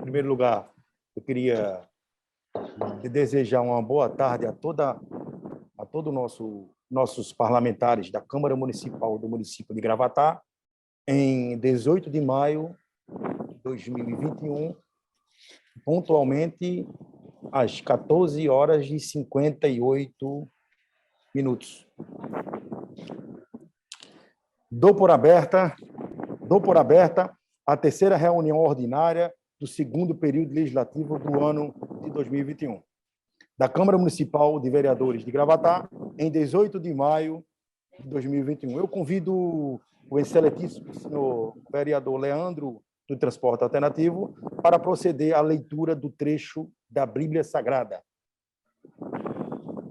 primeiro lugar, eu queria desejar uma boa tarde a todo nossos parlamentares da Câmara Municipal do município de Gravatá, em 18 de maio de 2021, pontualmente às 14 horas e 58 minutos. Dou por aberta a terceira reunião ordinária do segundo período legislativo do ano de 2021, da Câmara Municipal de Vereadores de Gravatá, em 18 de maio de 2021. Eu convido o excelentíssimo senhor vereador Leandro, do Transporte Alternativo, para proceder à leitura do trecho da Bíblia Sagrada.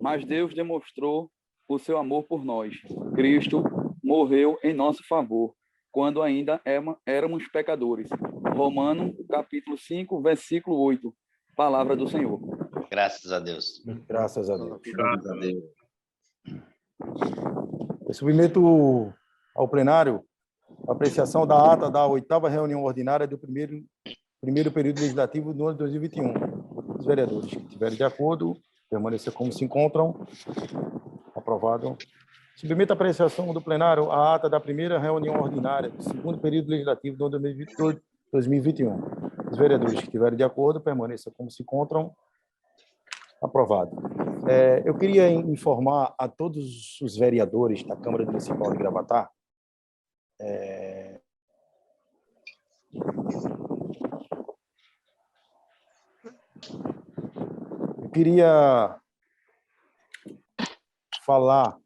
Mas Deus demonstrou o seu amor por nós. Cristo morreu em nosso favor, quando ainda éramos pecadores. Romanos, capítulo 5, versículo 8. Palavra do Senhor. Graças a Deus. Graças a Deus. Graças a Deus. Eu submeto ao plenário a apreciação da ata da 8ª reunião ordinária do primeiro período legislativo do ano de 2021. Os vereadores que estiverem de acordo, permanecer como se encontram. Aprovado. Submeto a apreciação do plenário a ata da primeira reunião ordinária do segundo período legislativo do ano de 2021. Os vereadores que estiverem de acordo, permaneçam como se encontram. Aprovado. Eu queria informar a todos os vereadores da Câmara Municipal de Gravatá eu queria falar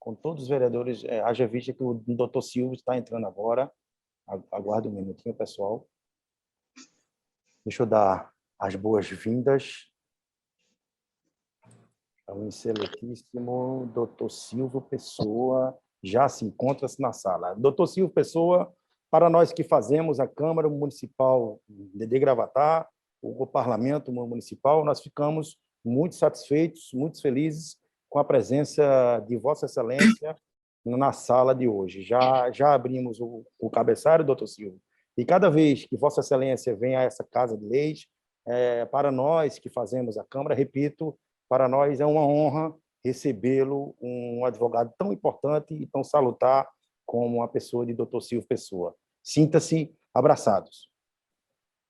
com todos os vereadores, haja vista que o doutor Silvio está entrando agora. Aguarde um minutinho, pessoal. Deixa eu dar as boas-vindas ao excelentíssimo doutor Silvio Pessoa, já se encontra-se na sala. Doutor Silvio Pessoa, para nós que fazemos a Câmara Municipal de Gravatá, o Parlamento Municipal, nós ficamos muito satisfeitos, muito felizes com a presença de Vossa Excelência na sala de hoje. Já abrimos o cabeçalho, doutor Silvio, e cada vez que Vossa Excelência vem a essa Casa de Leis, para nós que fazemos a Câmara, repito, para nós é uma honra recebê-lo, um advogado tão importante e tão salutar como a pessoa de doutor Silvio Pessoa. Sinta-se abraçados.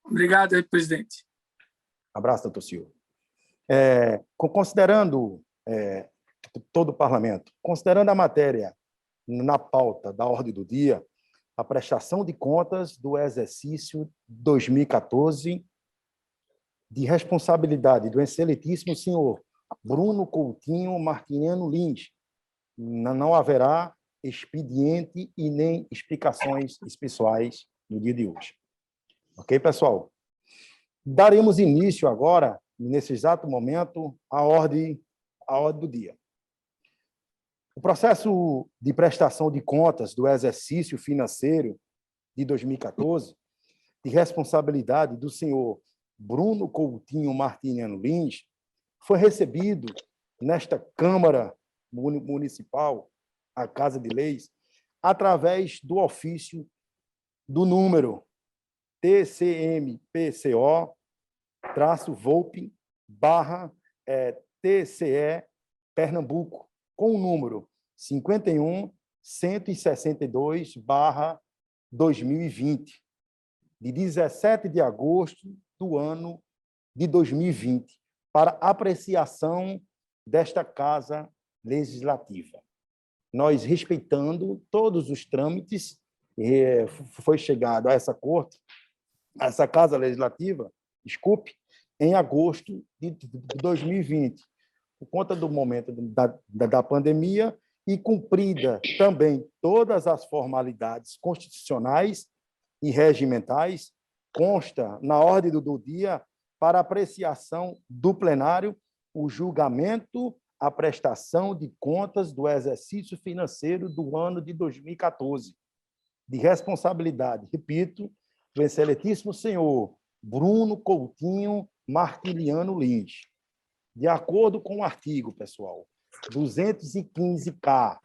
Obrigado, presidente. Abraço, doutor Silvio. Considerando todo o parlamento, considerando a matéria na pauta da ordem do dia, a prestação de contas do exercício 2014 de responsabilidade do excelentíssimo senhor Bruno Coutinho Martiniano Lins, não haverá expediente e nem explicações pessoais no dia de hoje. Ok, pessoal? Daremos início agora, nesse exato momento, à ordem do dia. O processo de prestação de contas do exercício financeiro de 2014, de responsabilidade do senhor Bruno Coutinho Martiniano Lins, foi recebido nesta Câmara Municipal, a Casa de Leis, através do ofício do número TCMPCO-VOLP/TCE Pernambuco, com o número 51.162/2020, de 17 de agosto do ano de 2020, para apreciação desta Casa Legislativa. Nós, respeitando todos os trâmites, foi chegado a essa corte, a essa Casa Legislativa, em agosto de 2020, por conta do momento da pandemia e cumprida também todas as formalidades constitucionais e regimentais, consta na ordem do dia para apreciação do plenário o julgamento, a prestação de contas do exercício financeiro do ano de 2014, de responsabilidade, repito, do excelentíssimo senhor Bruno Coutinho Martiniano Lins. De acordo com o artigo, pessoal, 215-K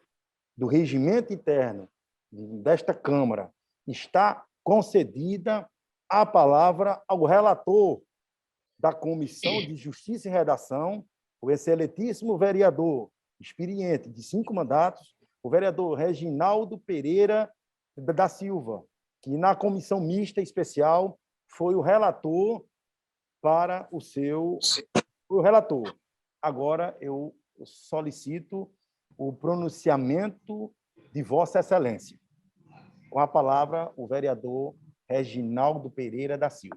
do Regimento Interno desta Câmara, está concedida a palavra ao relator da Comissão de Justiça e Redação, o excelentíssimo vereador experiente de 5 mandatos, o vereador Reginaldo Pereira da Silva, que na comissão mista especial foi o relator para o relator. Agora eu solicito o pronunciamento de Vossa Excelência. Com a palavra, o vereador Reginaldo Pereira da Silva.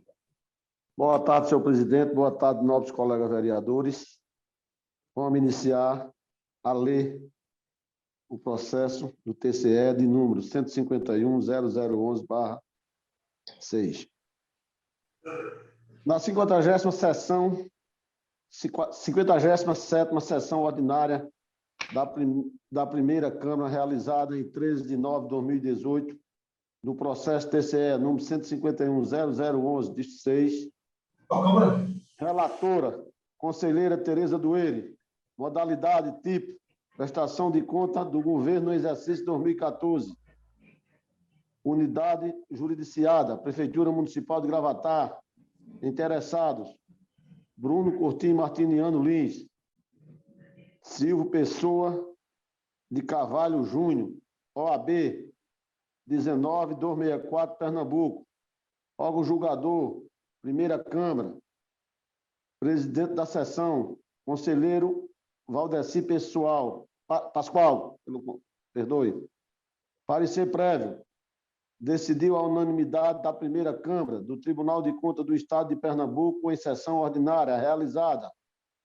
Boa tarde, senhor presidente. Boa tarde, nobres colegas vereadores. Vamos iniciar a ler o processo do TCE de número 151.0011/6. Na 57ª sessão ordinária da primeira Câmara, realizada em 13 de nove de 2018, do processo TCE número 151.0011/6, relatora, conselheira Tereza Dueire, modalidade, tipo, prestação de conta do governo no exercício 2014, unidade juridiciada, Prefeitura Municipal de Gravatá, interessados, Bruno Coutinho Martiniano Lins, Silvio Pessoa de Carvalho Júnior, OAB 19264, Pernambuco, órgão julgador, Primeira Câmara, presidente da sessão, conselheiro Valdeci Pascoal, perdoe. Parecer prévio. Decidiu a unanimidade da Primeira Câmara do Tribunal de Contas do Estado de Pernambuco, em sessão ordinária realizada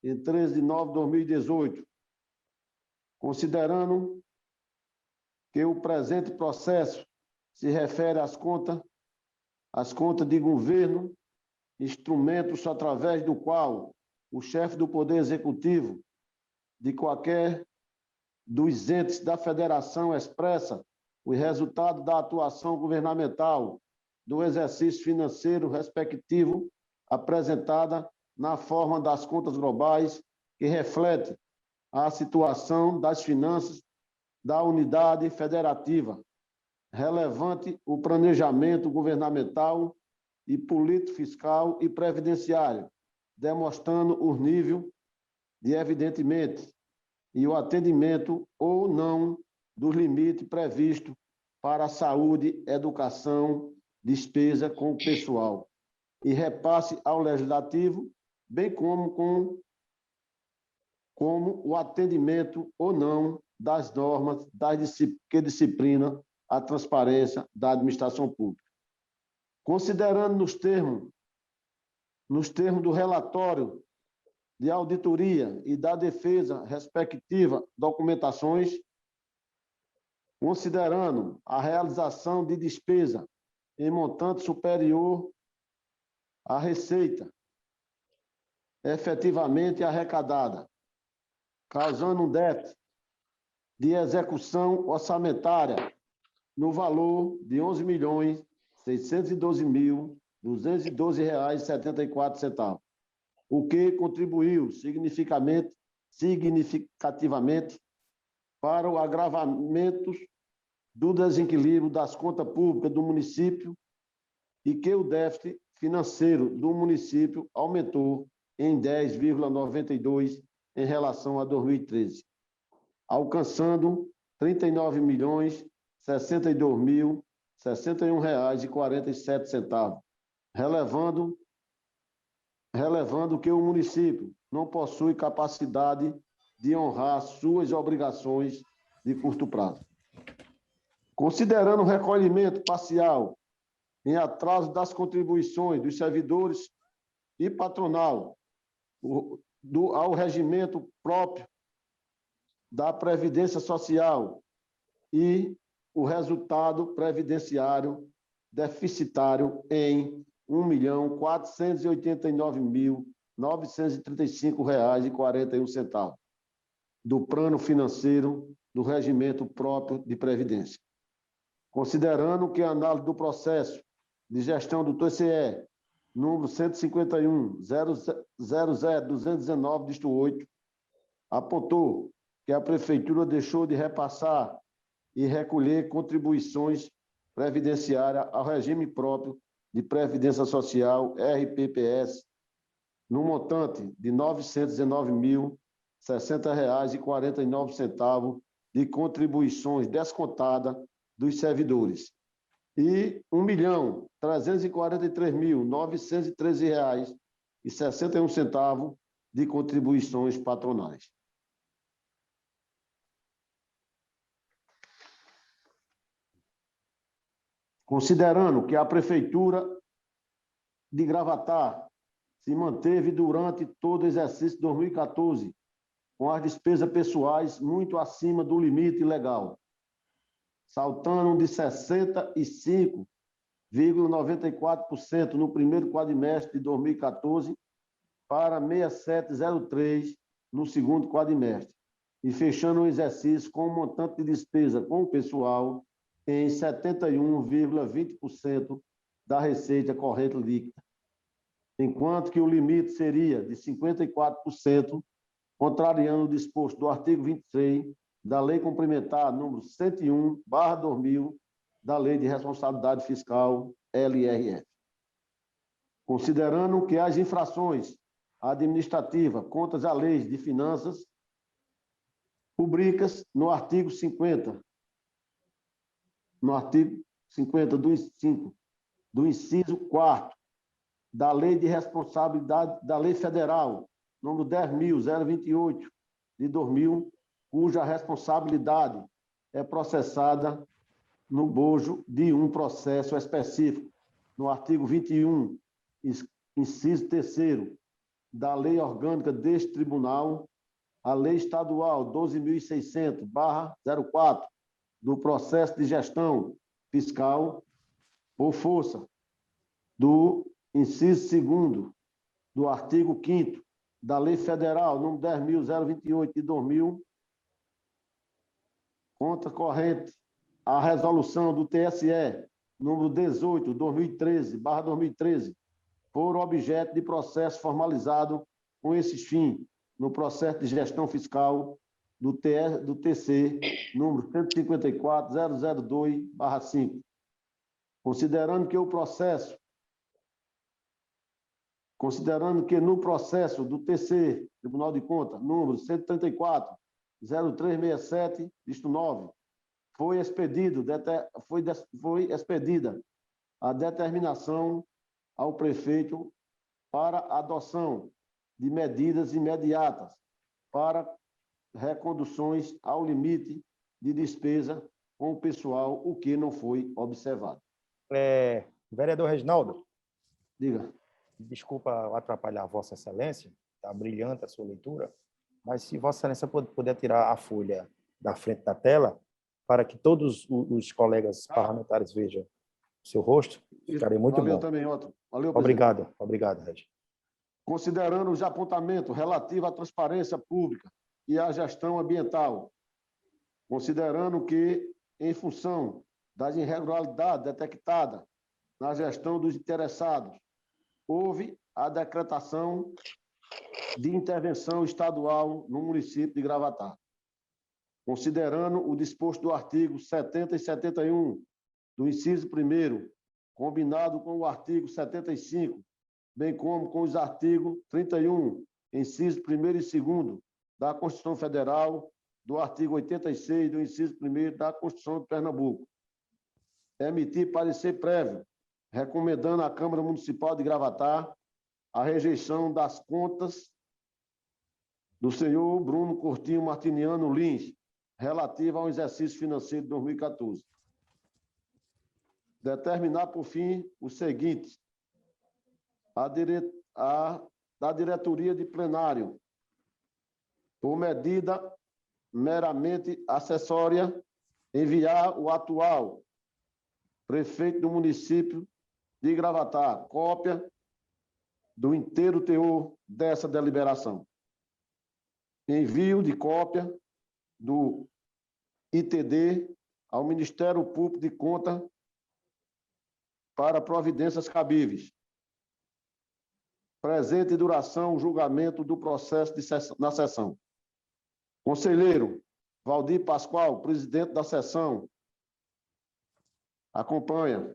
em 13 de nove de 2018, considerando que o presente processo se refere às contas de governo, instrumentos através do qual o chefe do Poder Executivo de qualquer dos entes da Federação expressa o resultado da atuação governamental do exercício financeiro respectivo, apresentada na forma das contas globais, que reflete a situação das finanças da unidade federativa, relevante o planejamento governamental e político fiscal e previdenciário, demonstrando o nível de evidentemente e o atendimento ou não dos limites previstos para a saúde, educação, despesa com o pessoal e repasse ao legislativo, bem como o atendimento ou não das normas que disciplinam a transparência da administração pública. Considerando nos termos do relatório de auditoria e da defesa respectiva documentações, considerando a realização de despesa em montante superior à receita efetivamente arrecadada, causando um déficit de execução orçamentária no valor de R$ 11.612.212,74, o que contribuiu significativamente para o agravamento do desequilíbrio das contas públicas do município e que o déficit financeiro do município aumentou em 10,92% em relação a 2013, alcançando R$ 39.062.061,47, relevando que o município não possui capacidade de honrar suas obrigações de curto prazo. Considerando o recolhimento parcial em atraso das contribuições dos servidores e patronal ao regimento próprio da Previdência Social e o resultado previdenciário deficitário em R$ 1.489.935,41 do plano financeiro do regimento próprio de Previdência. Considerando que a análise do processo de gestão do TCE, número 151.000.219/8, apontou que a Prefeitura deixou de repassar e recolher contribuições previdenciárias ao regime próprio de Previdência Social, RPPS, no montante de R$ 919.060,49 de contribuições descontadas dos servidores e R$ 1.343.913,61 de contribuições patronais. Considerando que a Prefeitura de Gravatá se manteve durante todo o exercício de 2014 com as despesas pessoais muito acima do limite legal, saltando de 65,94% no primeiro quadrimestre de 2014 para 67,03% no segundo quadrimestre, e fechando o exercício com um montante de despesa com o pessoal em 71,20% da receita corrente líquida, enquanto que o limite seria de 54%, contrariando o disposto do artigo 26 da Lei Complementar número 101/2000 da Lei de Responsabilidade Fiscal, LRF. Considerando que as infrações administrativas contra as leis de finanças públicas no artigo 50 do inciso 4º da Lei de Responsabilidade da Lei Federal, número 10.028 de 2000, cuja responsabilidade é processada no bojo de um processo específico, no artigo 21, inciso 3º da Lei Orgânica deste Tribunal, a Lei Estadual 12.600/04 do processo de gestão fiscal, por força do inciso 2º do artigo 5º da Lei Federal número 10.028 de 2000, conta corrente a resolução do TSE número 18/2013, por objeto de processo formalizado com esses fins no processo de gestão fiscal do TC número 154.002/5, considerando que no processo do TC, Tribunal de Contas, número 134.0367/9, foi expedida a determinação ao prefeito para adoção de medidas imediatas para reconduções ao limite de despesa com o pessoal, o que não foi observado. Vereador Reginaldo, Diga. desculpa atrapalhar Vossa Excelência, está brilhante a sua leitura, mas se Vossa Excelência puder tirar a folha da frente da tela, para que todos os colegas parlamentares vejam o seu rosto, ficaria muito Valeu bom. também, Otto. Valeu, Obrigado, obrigado, Regi. Considerando os apontamentos relativos à transparência pública e à gestão ambiental, considerando que, em função das irregularidades detectadas na gestão dos interessados, houve a decretação de intervenção estadual no município de Gravatá. Considerando o disposto do artigo 70 e 71 do inciso 1º, combinado com o artigo 75, bem como com os artigos 31, inciso 1º e 2º da Constituição Federal, do artigo 86 do inciso 1º da Constituição de Pernambuco. Emitir parecer prévio, recomendando à Câmara Municipal de Gravatá a rejeição das contas do senhor Bruno Coutinho Martiniano Lins, relativa ao exercício financeiro de 2014. Determinar, por fim, o seguinte: da diretoria de plenário, por medida meramente acessória, enviar o atual prefeito do município de Gravatá cópia do inteiro teor dessa deliberação. Envio de cópia do ITD ao Ministério Público de Contas para providências cabíveis. Presente duração o julgamento do processo na sessão. Conselheiro Valdir Pascoal, presidente da sessão, acompanha.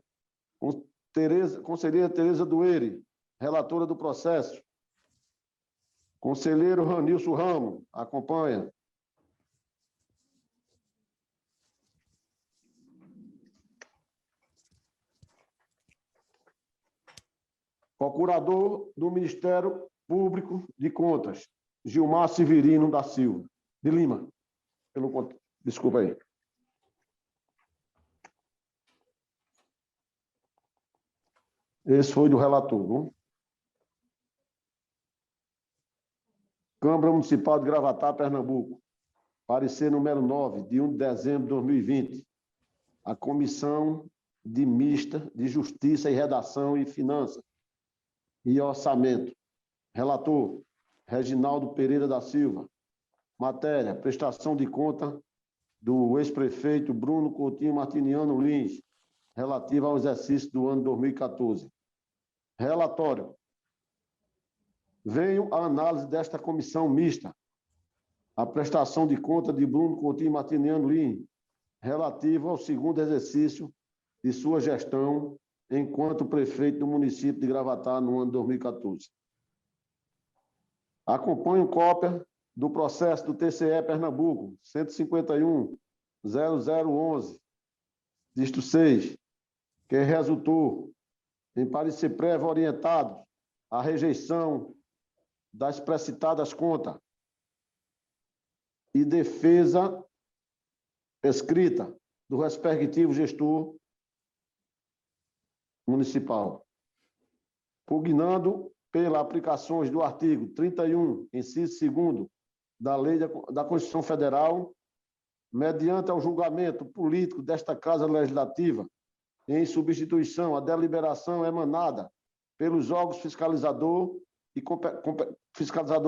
Conselheira Tereza Dueire, relatora do processo. Conselheiro Ranilson Ramos, acompanha. Procurador do Ministério Público de Contas, Gilmar Severino da Silva, de Lima. Desculpa aí. Esse foi do relator, não? Câmara Municipal de Gravatá, Pernambuco. Parecer número 9, de 1 de dezembro de 2020. A Comissão de Mista de Justiça e Redação e Finanças e Orçamento. Relator, Reginaldo Pereira da Silva. Matéria, prestação de conta do ex-prefeito Bruno Coutinho Martiniano Lins, relativa ao exercício do ano 2014. Relatório. Venho à análise desta comissão mista. A prestação de conta de Bruno Coutinho Martiniano Lins, relativa ao segundo exercício de sua gestão enquanto prefeito do município de Gravatá no ano 2014. Acompanho cópia do processo do TCE Pernambuco, 151.0011, distrito 6, que resultou em parecer prévio orientado à rejeição das precitadas contas e defesa escrita do respectivo gestor municipal, pugnando pela aplicações do artigo 31, inciso 2º, da Lei da Constituição Federal, mediante ao julgamento político desta Casa Legislativa, em substituição à deliberação emanada pelos órgãos fiscalizador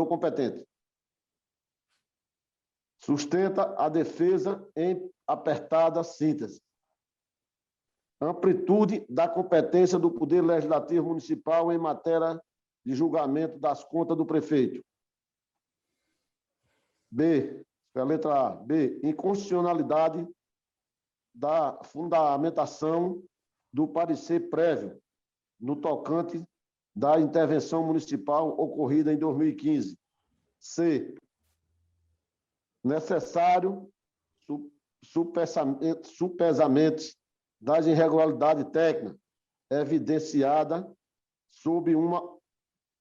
competente. Sustenta a defesa em apertada síntese. Amplitude da competência do Poder Legislativo Municipal em matéria de julgamento das contas do prefeito. B, a letra A. B, inconstitucionalidade da fundamentação do parecer prévio no tocante da intervenção municipal ocorrida em 2015. C, necessário supesamentos das irregularidades técnicas evidenciada sob uma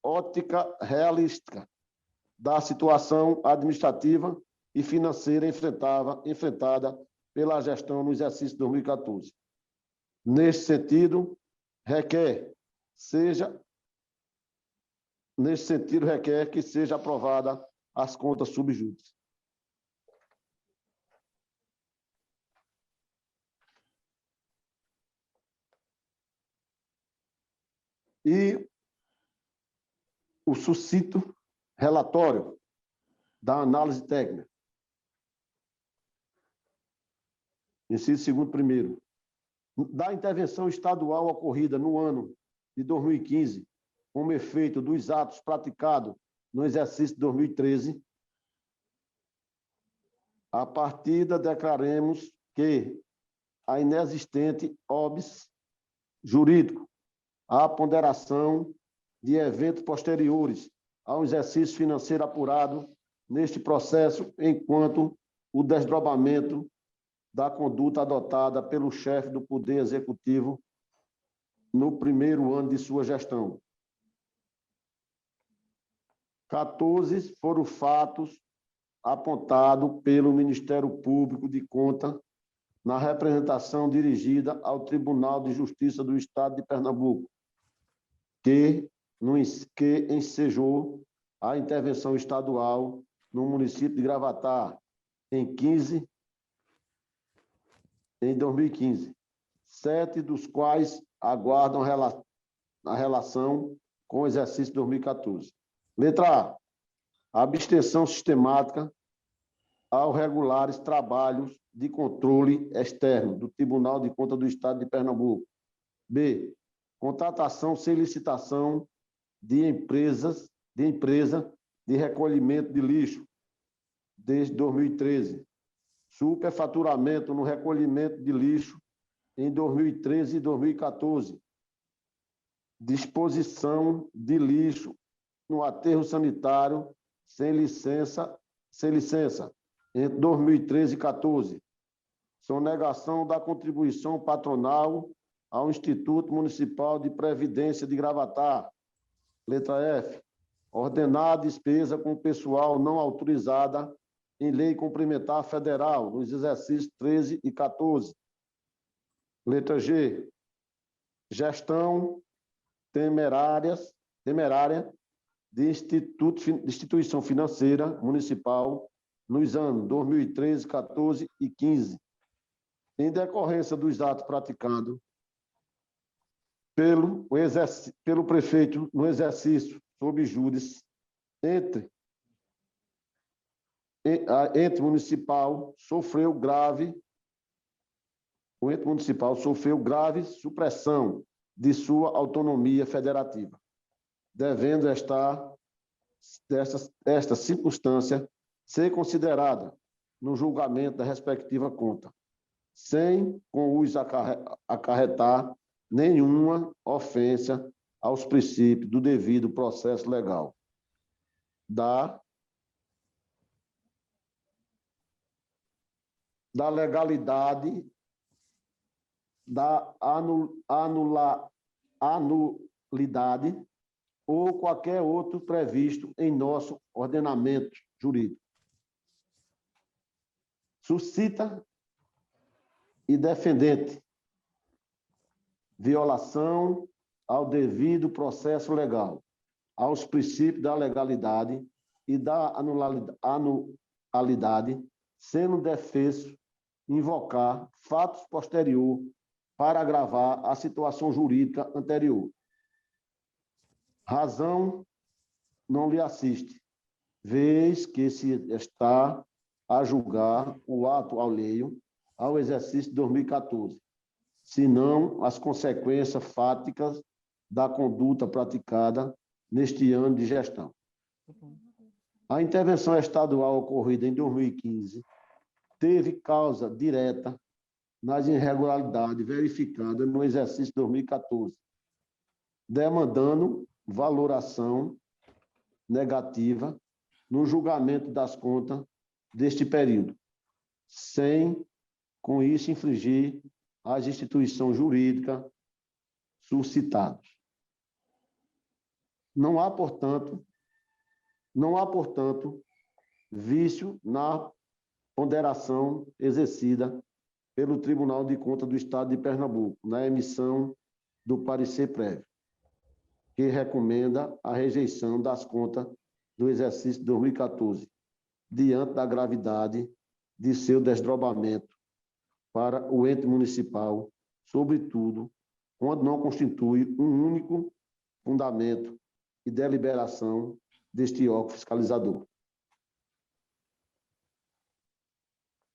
ótica realística da situação administrativa e financeira enfrentada pela gestão no exercício 2014. Neste sentido, requer que seja aprovada as contas subjúdice. E o suscito relatório da análise técnica. Inciso 2º primeiro. Da intervenção estadual ocorrida no ano de 2015, como efeito dos atos praticados no exercício de 2013, a partida declaremos que a inexistente óbice jurídico, a ponderação de eventos posteriores ao exercício financeiro apurado neste processo, enquanto o desdobramento da conduta adotada pelo chefe do Poder Executivo no primeiro ano de sua gestão. 14 foram fatos apontados pelo Ministério Público de Contas na representação dirigida ao Tribunal de Justiça do Estado de Pernambuco, que ensejou a intervenção estadual no município de Gravatá em 2015, 7 dos quais aguardam a relação com o exercício 2014. Letra A. Abstenção sistemática ao regulares trabalhos de controle externo do Tribunal de Contas do Estado de Pernambuco. B. Contratação sem licitação de empresa de recolhimento de lixo desde 2013. Superfaturamento no recolhimento de lixo em 2013 e 2014, disposição de lixo no aterro sanitário sem licença, entre 2013 e 2014. Sonegação da contribuição patronal ao Instituto Municipal de Previdência de Gravatar. Letra F. Ordenar a despesa com pessoal não autorizada em lei complementar federal, nos exercícios 13 e 14. Letra G. Gestão temerária de instituição financeira municipal nos anos 2013, 14 e 15. Em decorrência dos atos praticados pelo prefeito no exercício sob júdice ente municipal sofreu grave supressão de sua autonomia federativa, devendo esta circunstância ser considerada no julgamento da respectiva conta, sem com os acarretar nenhuma ofensa aos princípios do devido processo legal, da legalidade, da anulidade ou qualquer outro previsto em nosso ordenamento jurídico. Suscita e defendente violação ao devido processo legal, aos princípios da legalidade e da anulidade, sendo defeso invocar fatos posteriores para agravar a situação jurídica anterior. Razão não lhe assiste, vez que se está a julgar o ato alheio ao exercício de 2014, senão as consequências fáticas da conduta praticada neste ano de gestão. A intervenção estadual ocorrida em 2015 teve causa direta nas irregularidades verificadas no exercício de 2014, demandando valoração negativa no julgamento das contas deste período, sem, com isso, infringir as instituições jurídicas suscitadas. Não há, portanto, vício na ponderação exercida pelo Tribunal de Contas do Estado de Pernambuco, na emissão do parecer prévio, que recomenda a rejeição das contas do exercício de 2014, diante da gravidade de seu desdobramento para o ente municipal, sobretudo quando não constitui um único fundamento e deliberação deste órgão fiscalizador.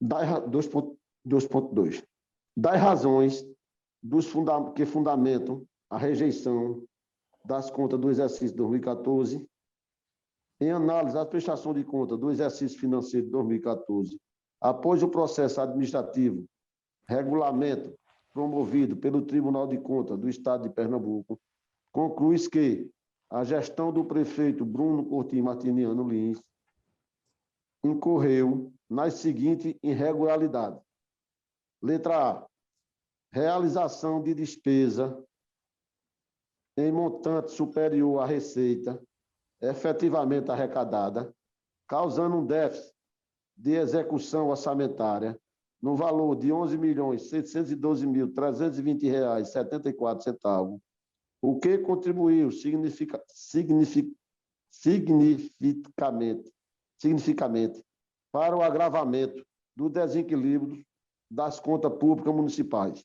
2.2. Das razões que fundamentam a rejeição das contas do exercício de 2014, em análise da prestação de contas do exercício financeiro de 2014, após o processo administrativo, regulamento promovido pelo Tribunal de Contas do Estado de Pernambuco, conclui-se que a gestão do prefeito Bruno Coutinho Martiniano Lins incorreu nas seguintes irregularidades. Letra A. Realização de despesa em montante superior à receita efetivamente arrecadada, causando um déficit de execução orçamentária no valor de R$ 11.612.320,74, o que contribuiu significativamente para o agravamento do desequilíbrio das contas públicas municipais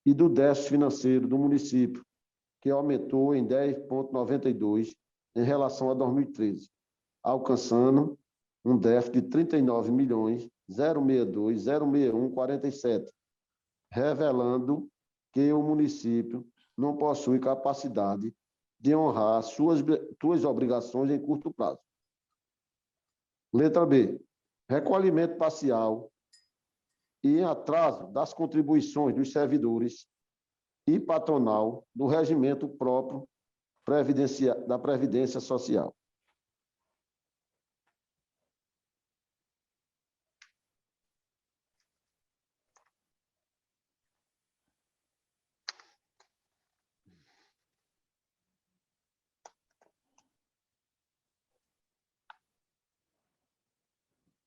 e do déficit financeiro do município, que aumentou em 10,92% em relação a 2013, alcançando um déficit de R$ 39.062.061,47, revelando que o município não possui capacidade de honrar suas obrigações em curto prazo. Letra B. Recolhimento parcial e em atraso das contribuições dos servidores e patronal do regimento próprio da Previdência Social.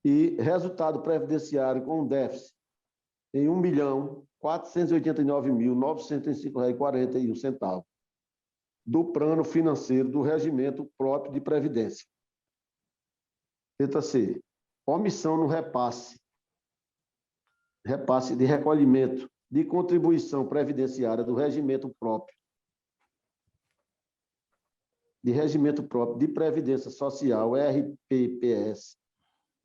E resultado previdenciário com déficit em R$ 1.489.905,41 do plano financeiro do regimento próprio de previdência. Letra C. Omissão no repasse de recolhimento de contribuição previdenciária do regimento próprio de previdência social, RPPS,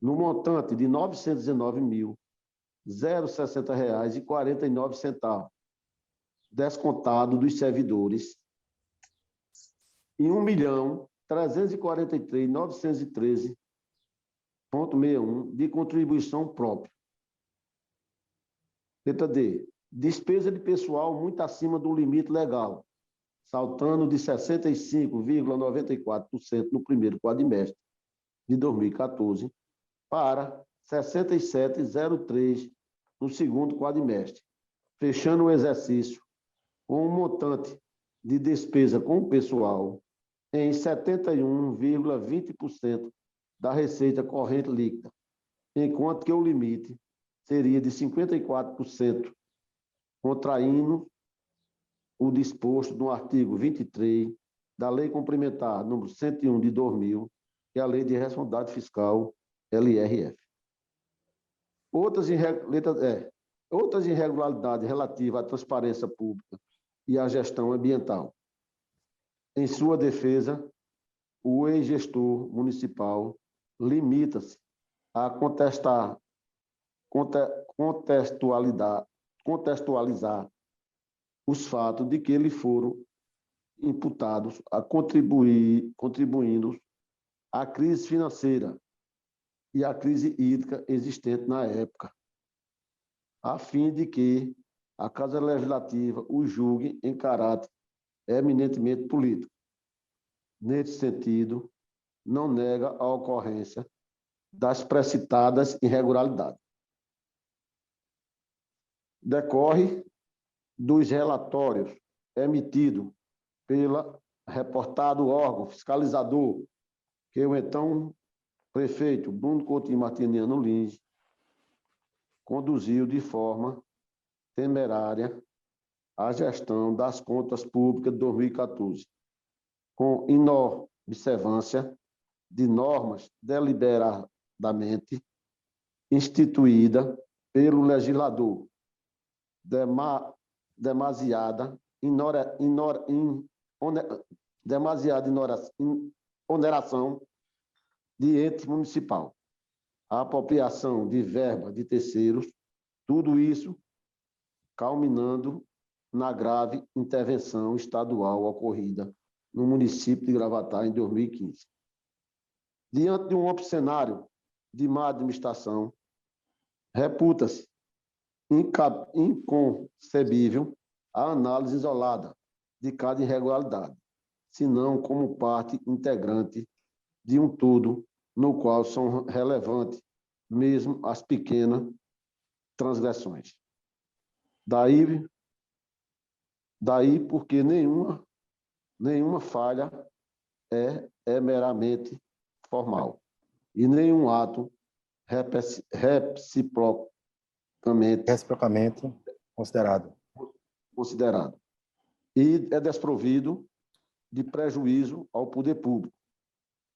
no montante de R$ 919.060,49, descontado dos servidores, e R$ 1.343.913,61 de contribuição própria. Letra D. Despesa de pessoal muito acima do limite legal, saltando de 65,94% no primeiro quadrimestre de 2014 para 67,03% no segundo quadrimestre, fechando o exercício com um montante de despesa com o pessoal em 71,20% da receita corrente líquida, enquanto que o limite seria de 54%, contraindo o disposto no artigo 23 da Lei Complementar número 101 de 2000, que é a Lei de Responsabilidade Fiscal, LRF. Outras irregularidades relativas à transparência pública e à gestão ambiental. Em sua defesa, o ex-gestor municipal limita-se a contextualizar os fatos de que lhe foram imputados a contribuindo à crise financeira e à crise hídrica existente na época, a fim de que a Casa Legislativa o julgue em caráter eminentemente político. Nesse sentido, não nega a ocorrência das precitadas irregularidades. Decorre dos relatórios emitidos pelo reportado órgão fiscalizador, que o então prefeito Bruno Coutinho Martiniano Lins conduziu de forma temerária a gestão das contas públicas de 2014, com inobservância de normas deliberadamente instituídas pelo legislador, demasiada oneração de ente municipal, a apropriação de verba de terceiros, tudo isso culminando na grave intervenção estadual ocorrida no município de Gravatá em 2015. Diante de um cenário de má administração, reputa-se inconcebível a análise isolada de cada irregularidade, senão como parte integrante de um todo no qual são relevantes mesmo as pequenas transgressões. Daí porque nenhuma falha é meramente formal e nenhum ato reciprocamente considerado. E é desprovido de prejuízo ao poder público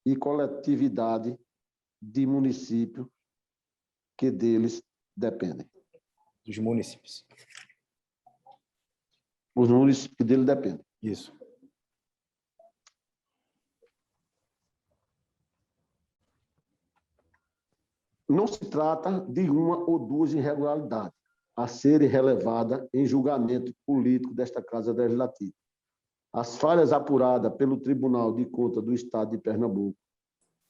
e coletividade de municípios que deles dependem. Dos municípios. Os municípios que dele dependem. Isso. Não se trata de uma ou duas irregularidades a serem relevadas em julgamento político desta Casa Legislativa. As falhas apuradas pelo Tribunal de Contas do Estado de Pernambuco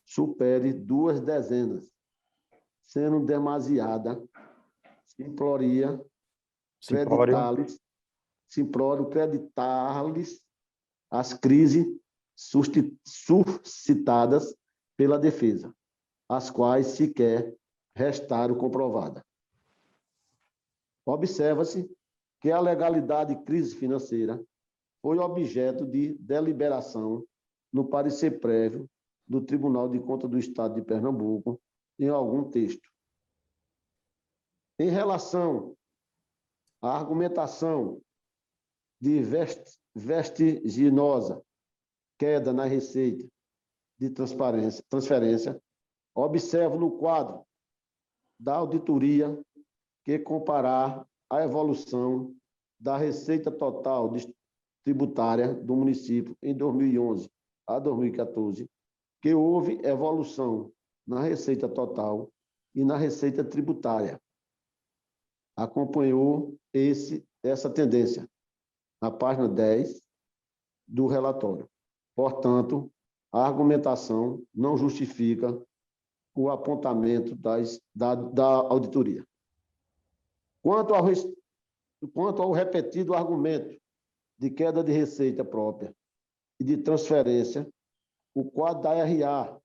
superem 2 dezenas, sendo demasiada simplório creditar-lhes as crises suscitadas pela defesa, as quais sequer restaram comprovadas. Observa-se que a legalidade de crise financeira foi objeto de deliberação no parecer prévio do Tribunal de Contas do Estado de Pernambuco em algum texto. Em relação à argumentação de vertiginosa queda na receita de transferência, observo no quadro da auditoria que comparar a evolução da receita total tributária do município em 2011 a 2014, que houve evolução na receita total e na receita tributária. Acompanhou essa tendência na página 10 do relatório. Portanto, a argumentação não justifica o apontamento da auditoria. Quanto ao repetido argumento de queda de receita própria e de transferência, o quadro da RA,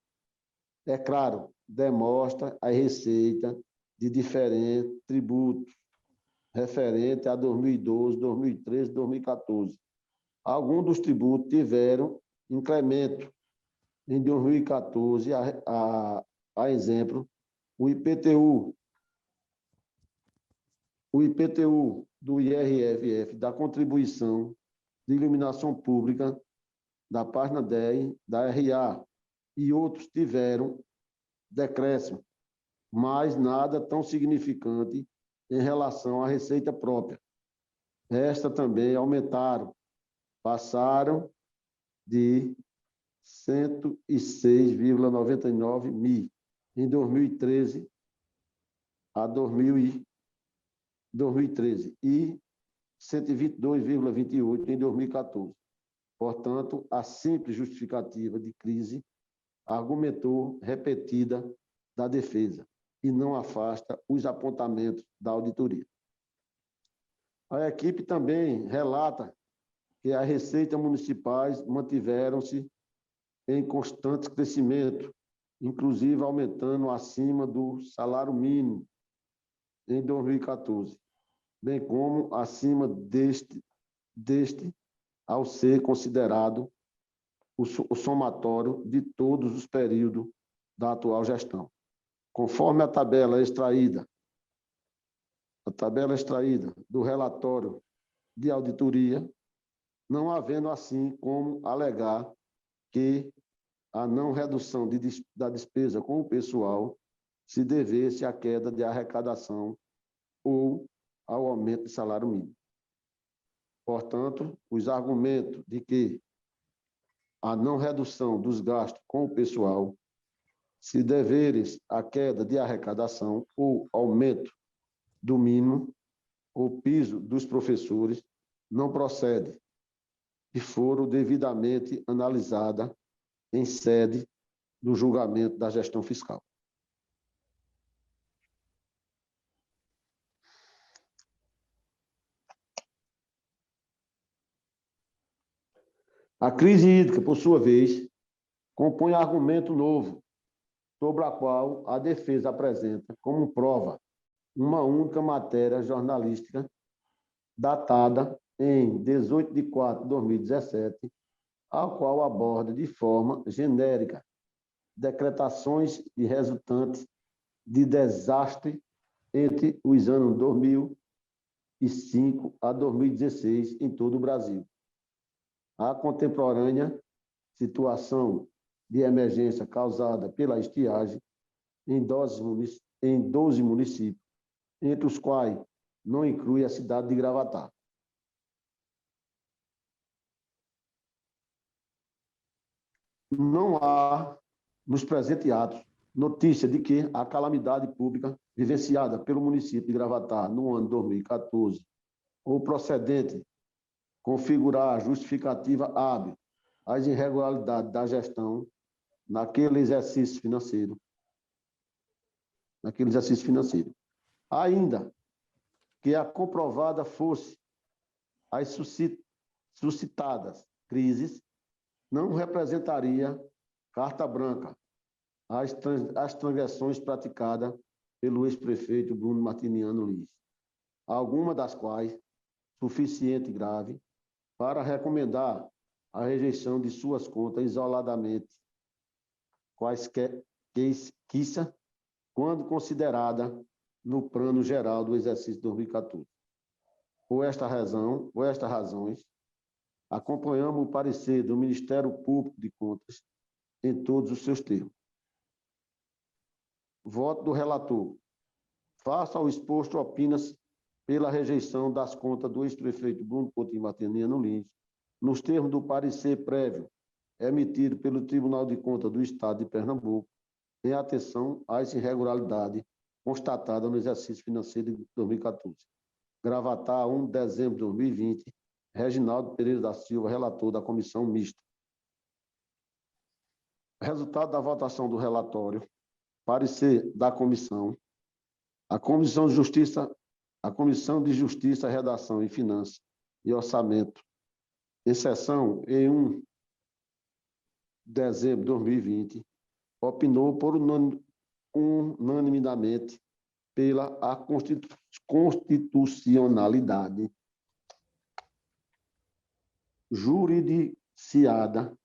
é claro, demonstra a receita de diferentes tributos referente a 2012, 2013, 2014. Alguns dos tributos tiveram incremento em 2014, a exemplo, o IPTU do IRFF, da contribuição de iluminação pública, da página 10 da RA, e outros tiveram decréscimo, mas nada tão significante em relação à receita própria. Esta também aumentaram, passaram de 106,99 mil em 2013 a 2013 e 122,28 em 2014. Portanto, a simples justificativa de crise argumentou repetida da defesa e não afasta os apontamentos da auditoria. A equipe também relata que as receitas municipais mantiveram-se em constante crescimento, inclusive aumentando acima do salário mínimo em 2014, bem como acima deste ao ser considerado o somatório de todos os períodos da atual gestão. Conforme a tabela extraída do relatório de auditoria, não havendo assim como alegar que a não redução da despesa com o pessoal se devesse à queda de arrecadação ou ao aumento de salário mínimo. Portanto, os argumentos de que a não redução dos gastos com o pessoal se deveres à queda de arrecadação ou aumento do mínimo ou piso dos professores não procede e foram devidamente analisadas em sede do julgamento da gestão fiscal. A crise hídrica, por sua vez, compõe argumento novo, sobre a qual a defesa apresenta como prova uma única matéria jornalística datada em 18 de 4 de 2017, a qual aborda de forma genérica decretações e resultantes de desastre entre os anos 2005 a 2016 em todo o Brasil. A contemporânea situação de emergência causada pela estiagem em 12 municípios, entre os quais não inclui a cidade de Gravatá. Não há, nos presentes atos, notícia de que a calamidade pública vivenciada pelo município de Gravatá no ano 2014, ou procedente configurar justificativa hábil às irregularidades da gestão naquele exercício financeiro. Ainda que a comprovada fosse as suscitadas crises, não representaria carta branca às transgressões praticadas pelo ex-prefeito Bruno Martiniano Lins, alguma das quais suficiente e grave para recomendar a rejeição de suas contas isoladamente, quaisquer quiça, quando considerada no plano geral do exercício 2014. Por estas razões, acompanhamos o parecer do Ministério Público de Contas em todos os seus termos. Voto do relator. Faça ao exposto opina-se pela rejeição das contas do ex-prefeito Bruno Coutinho Martiniano Lins, nos termos do parecer prévio emitido pelo Tribunal de Contas do Estado de Pernambuco, em atenção às irregularidades constatadas no exercício financeiro de 2014. Gravatar, 1 de dezembro de 2020, Reginaldo Pereira da Silva, relator da comissão mista. Resultado da votação do relatório. Parecer da comissão. A Comissão de Justiça, Redação e Finanças e Orçamento, em sessão em 1 de dezembro de 2020, opinou por unanimidade pela constitucionalidade juridiciada,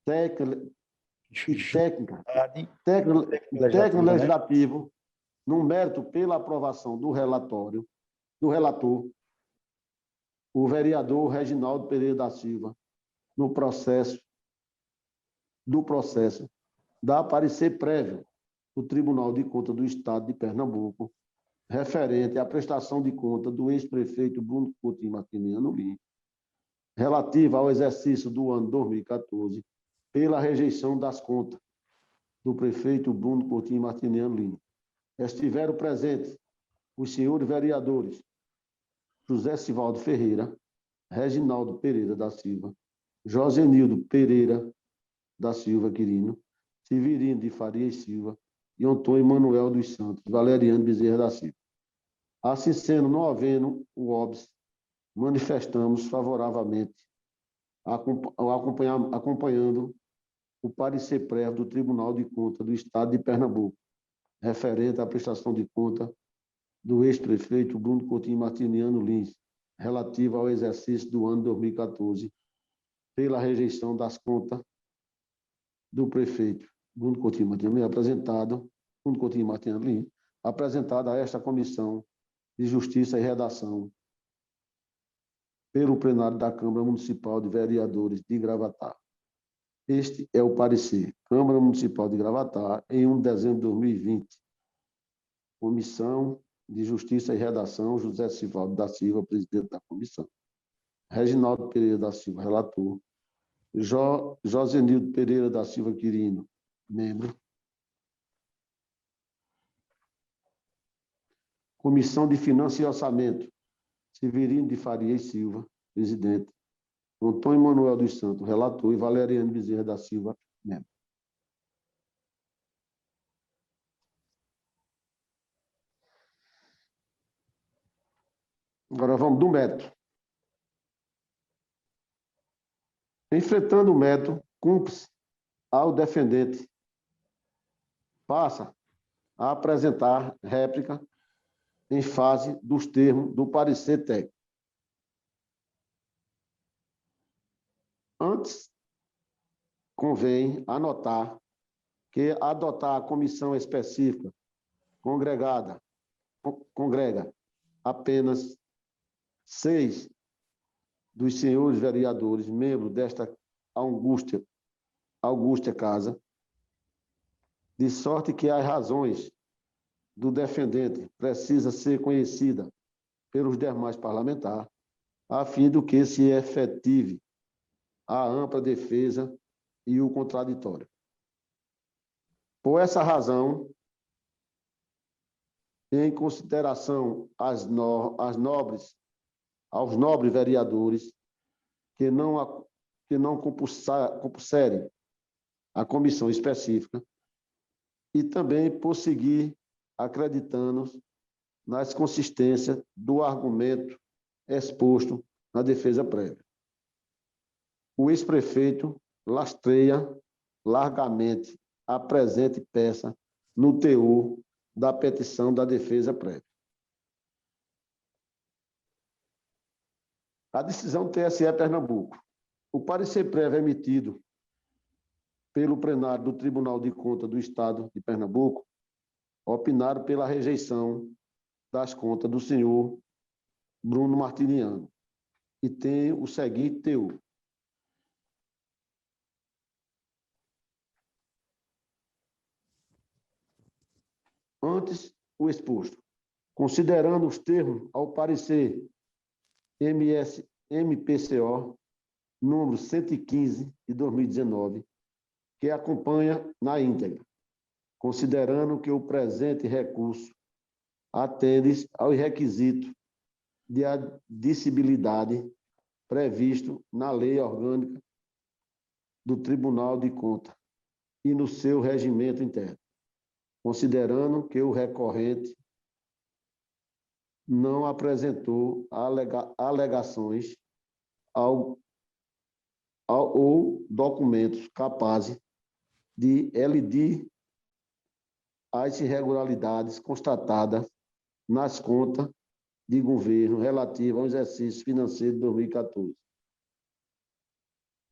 técnico-legislativo, no mérito pela aprovação do relator, o vereador Reginaldo Pereira da Silva, do processo, dá parecer prévio do Tribunal de Contas do Estado de Pernambuco, referente à prestação de conta do ex-prefeito Bruno Coutinho Martiniano Lins, relativa ao exercício do ano 2014, pela rejeição das contas do prefeito Bruno Coutinho Martiniano Lins. Estiveram presentes os senhores vereadores José Sivaldo Ferreira, Reginaldo Pereira da Silva, Josenildo Pereira da Silva Quirino, Severino de Farias Silva e Antônio Manuel dos Santos, Valeriano Bezerra da Silva. Assim sendo, não havendo o óbice, manifestamos favoravelmente, acompanhando o parecer prévio do Tribunal de Contas do Estado de Pernambuco, referente à prestação de conta do ex-prefeito Bruno Coutinho Martiniano Lins, relativa ao exercício do ano 2014, pela rejeição das contas do prefeito Bruno Coutinho Martiniano Lins, apresentada a esta Comissão de Justiça e Redação pelo plenário da Câmara Municipal de Vereadores de Gravatar. Este é o parecer. Câmara Municipal de Gravatar, em 1 de dezembro de 2020. Comissão de Justiça e Redação, José Sivaldo da Silva, presidente da comissão. Reginaldo Pereira da Silva, relator. Josenildo Pereira da Silva Quirino, membro. Comissão de Finanças e Orçamento, Severino de Farias Silva, presidente. Antônio Manuel dos Santos, relator, e Valeriano Bezerra da Silva, membro. Agora vamos do mérito. Enfrentando o mérito, cumpre-se ao defendente, passa a apresentar réplica em fase dos termos do parecer técnico. Antes, convém anotar que adotar a comissão específica congrega apenas 6 dos senhores vereadores, membros desta augusta casa, de sorte que as razões do defendente precisa ser conhecida pelos demais parlamentares, a fim de que se efetive a ampla defesa e o contraditório. Por essa razão, em consideração aos nobres vereadores que não compulserem a comissão específica, e também por seguir acreditando nas consistências do argumento exposto na defesa prévia. o ex-prefeito lastreia largamente a presente peça no teor da petição da defesa prévia. A decisão TSE Pernambuco. O parecer prévio emitido pelo plenário do Tribunal de Contas do Estado de Pernambuco opinaram pela rejeição das contas do senhor Bruno Martiniano e tem o seguinte teor. Antes, o exposto, considerando os termos ao parecer MPCO número 115 de 2019, que acompanha na íntegra, considerando que o presente recurso atende aos requisitos de admissibilidade previsto na Lei Orgânica do Tribunal de Contas e no seu regimento interno, considerando que o recorrente não apresentou alegações ou documentos capazes de elidir as irregularidades constatadas nas contas de governo relativas ao exercício financeiro de 2014.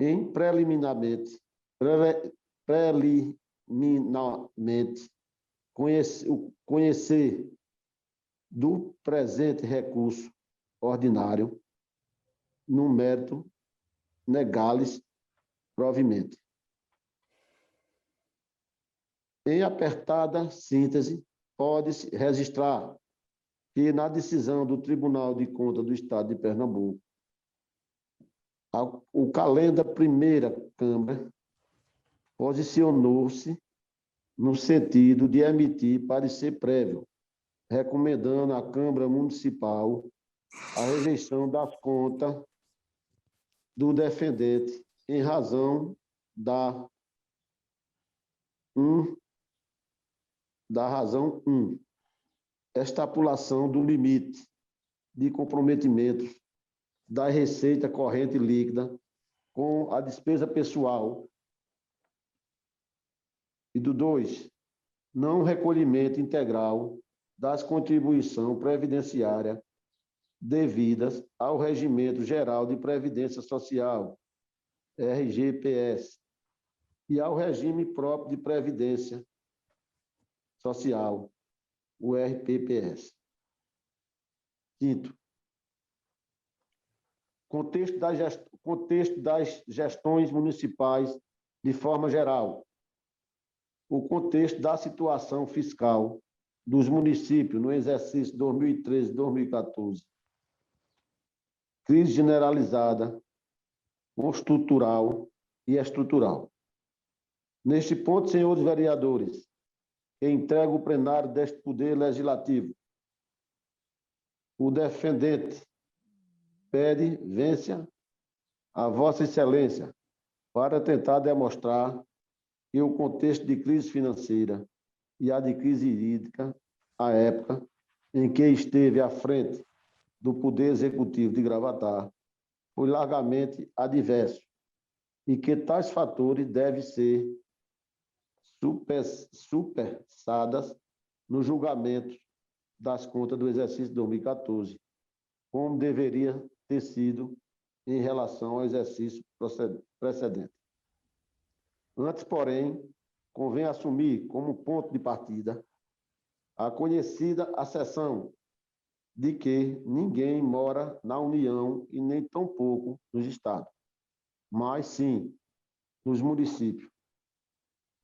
Em preliminarmente conhecer do presente recurso ordinário no mérito negar-lhes provimento. Em apertada síntese, pode-se registrar que, na decisão do Tribunal de Contas do Estado de Pernambuco, o calenda primeira Câmara posicionou-se no sentido de emitir parecer prévio, recomendando à Câmara Municipal a rejeição das contas do defendente em razão da razão 1, estipulação do limite de comprometimentos da receita corrente líquida com a despesa pessoal. E do 2, não recolhimento integral das contribuições previdenciárias devidas ao Regimento Geral de Previdência Social, RGPS, e ao Regime Próprio de Previdência Social, o RPPS. Quinto, contexto das gestões municipais de forma geral. O contexto da situação fiscal dos municípios no exercício 2013-2014. Crise generalizada, conjuntural e estrutural. Neste ponto, senhores vereadores, entrego o plenário deste Poder Legislativo. O defendente pede vência a Vossa Excelência para tentar demonstrar que o contexto de crise financeira e a de crise hídrica, à época em que esteve à frente do Poder Executivo de Gravatar, foi largamente adverso e que tais fatores devem ser supersadas no julgamento das contas do exercício de 2014, como deveria ter sido em relação ao exercício precedente. Antes, porém, convém assumir como ponto de partida a conhecida asserção de que ninguém mora na União e nem tampouco nos estados, mas sim nos municípios,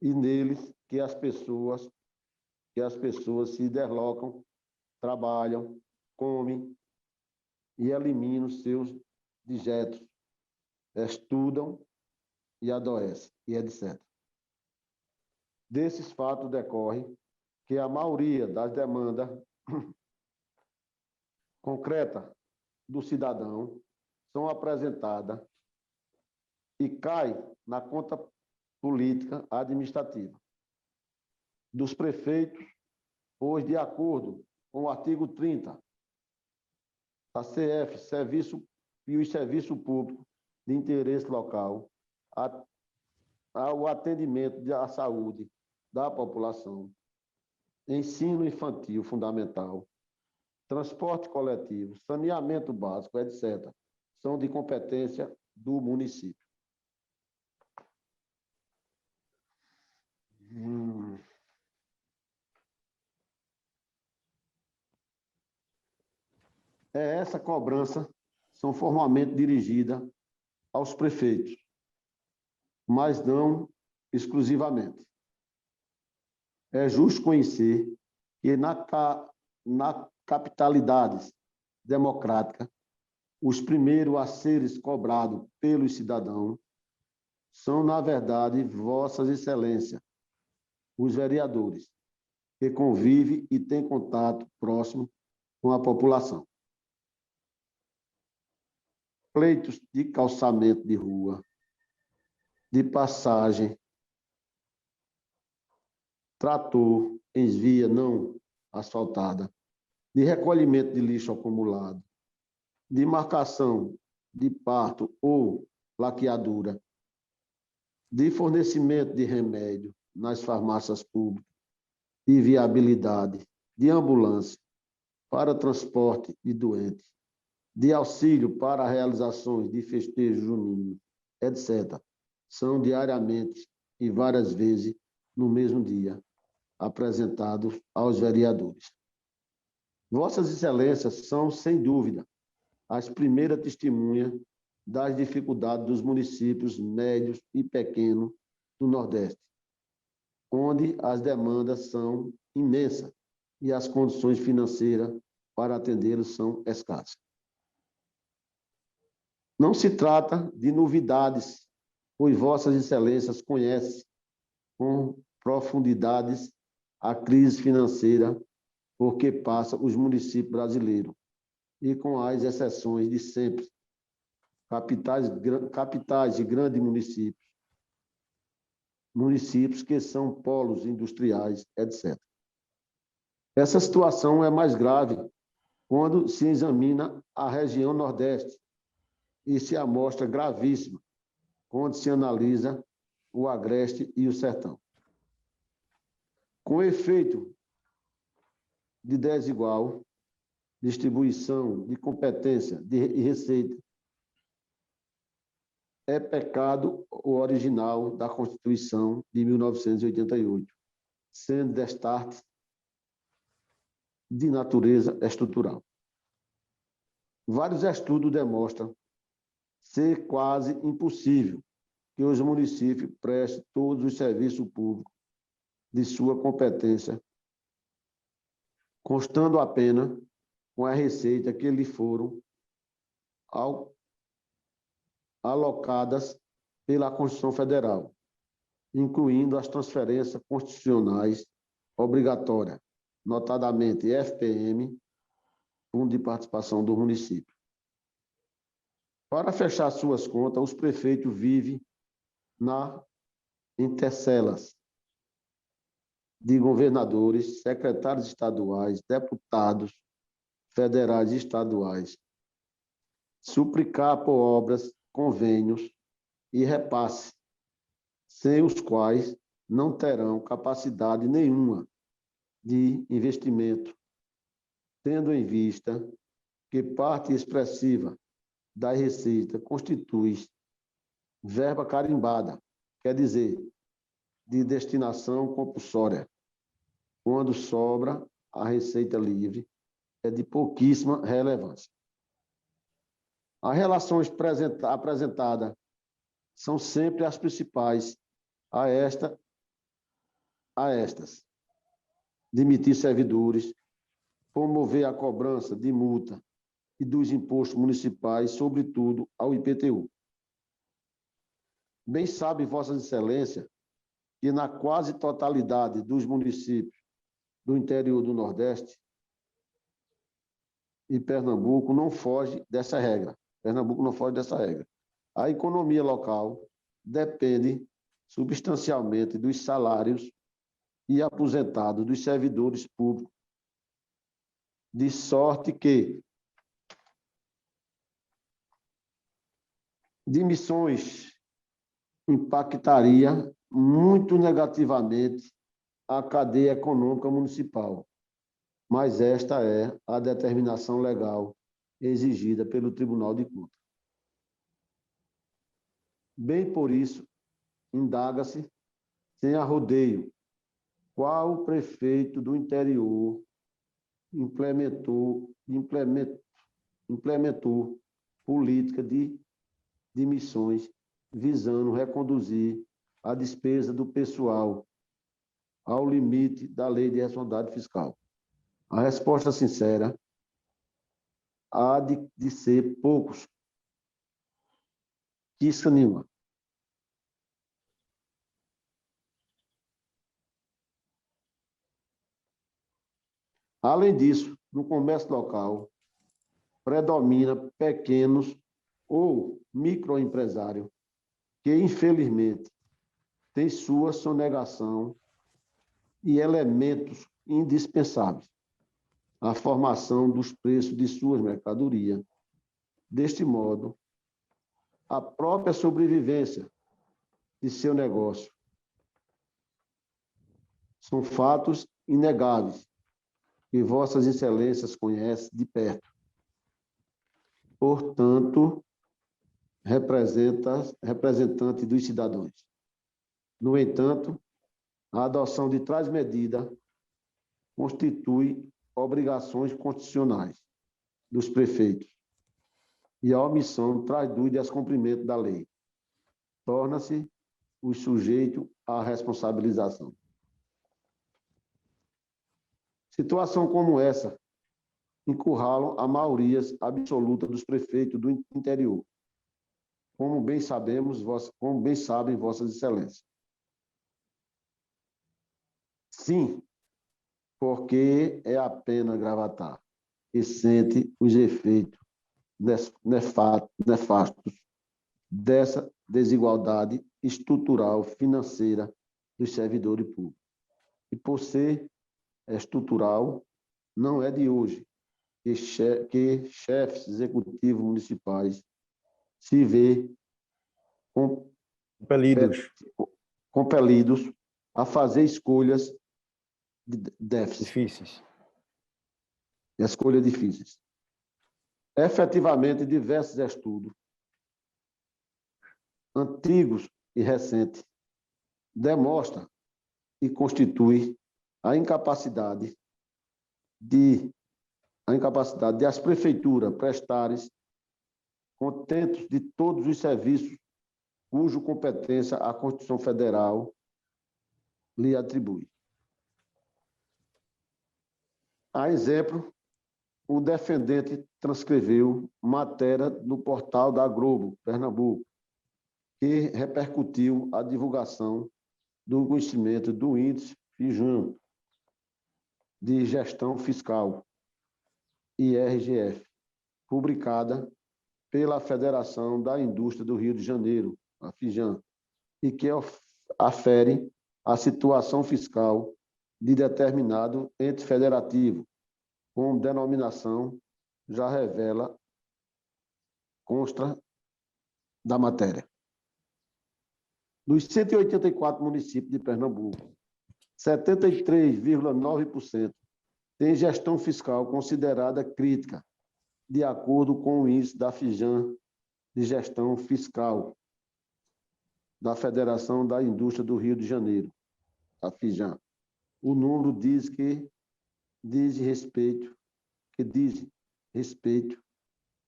e neles que as pessoas se deslocam, trabalham, comem e eliminam seus dejetos, estudam e adoecem, e etc. Desses fatos decorre que a maioria das demandas concretas do cidadão são apresentadas e cai na conta política administrativa dos prefeitos, pois, de acordo com o artigo 30 da CF, Serviço Público, de interesse local, ao atendimento à saúde da população, ensino infantil fundamental, transporte coletivo, saneamento básico, etc., são de competência do município. Essa cobrança são formalmente dirigidas aos prefeitos, mas não exclusivamente. É justo conhecer que na capitalidade democrática, os primeiros a serem cobrados pelos cidadãos são, na verdade, Vossas Excelências, os vereadores, que convivem e têm contato próximo com a população. Pleitos de calçamento de rua, de passagem, trator em via não asfaltada, de recolhimento de lixo acumulado, de marcação de parto ou laqueadura, de fornecimento de remédio nas farmácias públicas, de viabilidade, de ambulância para transporte de doentes, de auxílio para realizações de festejos juninos, etc., são diariamente e várias vezes no mesmo dia apresentados aos vereadores. Vossas Excelências são, sem dúvida, as primeiras testemunhas das dificuldades dos municípios médios e pequenos do Nordeste, onde as demandas são imensas e as condições financeiras para atendê-los são escassas. Não se trata de novidades, pois Vossas Excelências conhecem com profundidades a crise financeira por que passa os municípios brasileiros, e com as exceções de sempre, capitais de grandes municípios que são polos industriais, etc. Essa situação é mais grave quando se examina a região Nordeste e se amostra gravíssima quando se analisa o Agreste e o Sertão. Com efeito de desigual distribuição de competência e receita, é pecado o original da Constituição de 1988, sendo destarte de natureza estrutural. Vários estudos demonstram ser quase impossível que os municípios prestem todos os serviços públicos de sua competência, constando apenas com a receita que lhe foram alocadas pela Constituição Federal, incluindo as transferências constitucionais obrigatórias, notadamente FPM, Fundo de Participação do Município. Para fechar suas contas, os prefeitos vivem na intercelas de governadores, secretários estaduais, deputados federais e estaduais, suplicar por obras, convênios e repasse, sem os quais não terão capacidade nenhuma de investimento, tendo em vista que parte expressiva da receita constitui verba carimbada, quer dizer, de destinação compulsória, quando sobra a receita livre é de pouquíssima relevância. As relações apresentadas são sempre as principais a estas: demitir servidores, promover a cobrança de multa e dos impostos municipais, sobretudo ao IPTU. Bem sabe Vossas Excelências que na quase totalidade dos municípios do interior do Nordeste e Pernambuco não foge dessa regra. Pernambuco não foge dessa regra. A economia local depende substancialmente dos salários e aposentados dos servidores públicos, de sorte que de emissões impactaria muito negativamente a cadeia econômica municipal, mas esta é a determinação legal exigida pelo Tribunal de Contas. Bem por isso, indaga-se, sem arrodeio, qual prefeito do interior implementou política de emissões visando reconduzir a despesa do pessoal ao limite da Lei de Responsabilidade Fiscal. A resposta sincera há de ser poucos. Quisca nenhuma. Além disso, no comércio local, predomina pequenos ou microempresários que, infelizmente, têm sua sonegação e elementos indispensáveis à formação dos preços de suas mercadorias. Deste modo, a própria sobrevivência de seu negócio são fatos inegáveis que Vossas Excelências conhecem de perto. Portanto, representante dos cidadãos. No entanto, a adoção de tais medidas constitui obrigações constitucionais dos prefeitos e a omissão traz dúvida ao cumprimento da lei. Torna-se o sujeito à responsabilização. Situação como essa encurralam a maioria absoluta dos prefeitos do interior, como bem sabem Vossas Excelências. Sim, porque é apenas Gravatar que sente os efeitos nefastos dessa desigualdade estrutural financeira dos servidores públicos. E por ser estrutural, não é de hoje que chefes executivos municipais se vê compelidos a fazer escolhas de déficit. Difíceis. Escolhas difíceis. Efetivamente, diversos estudos, antigos e recentes, demonstram e constituem a incapacidade de as prefeituras prestarem contentos de todos os serviços cuja competência a Constituição Federal lhe atribui. A exemplo, o defendente transcreveu matéria no portal da Globo, Pernambuco, que repercutiu a divulgação do conhecimento do índice FIJAM de gestão fiscal, IRGF, publicada pela Federação da Indústria do Rio de Janeiro, a FIJAM, e que afere a situação fiscal de determinado ente federativo, com denominação já revela, consta da matéria. Dos 184 municípios de Pernambuco, 73,9% têm gestão fiscal considerada crítica, de acordo com o índice da FIJAM de gestão fiscal da Federação da Indústria do Rio de Janeiro, a FIJAM. O número diz respeito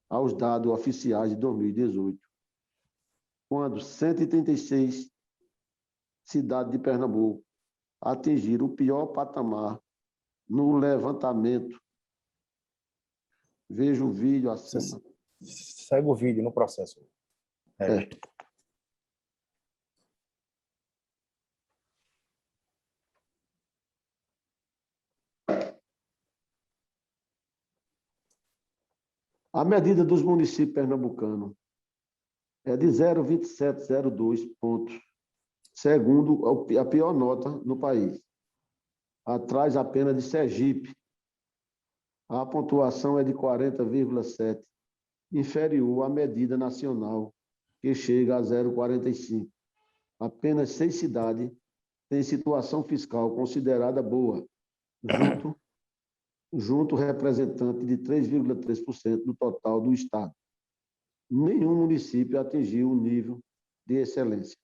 aos dados oficiais de 2018, quando 136 cidades de Pernambuco atingiram o pior patamar no levantamento. Veja o vídeo acima. Segue o vídeo no processo. A medida dos municípios pernambucanos é de 0,2702 pontos, segundo a pior nota no país, atrás apenas de Sergipe. A pontuação é de 40,7, inferior à medida nacional, que chega a 0,45. Apenas 6 cidades têm situação fiscal considerada boa, junto representante de 3,3% do total do Estado. Nenhum município atingiu o nível de excelência.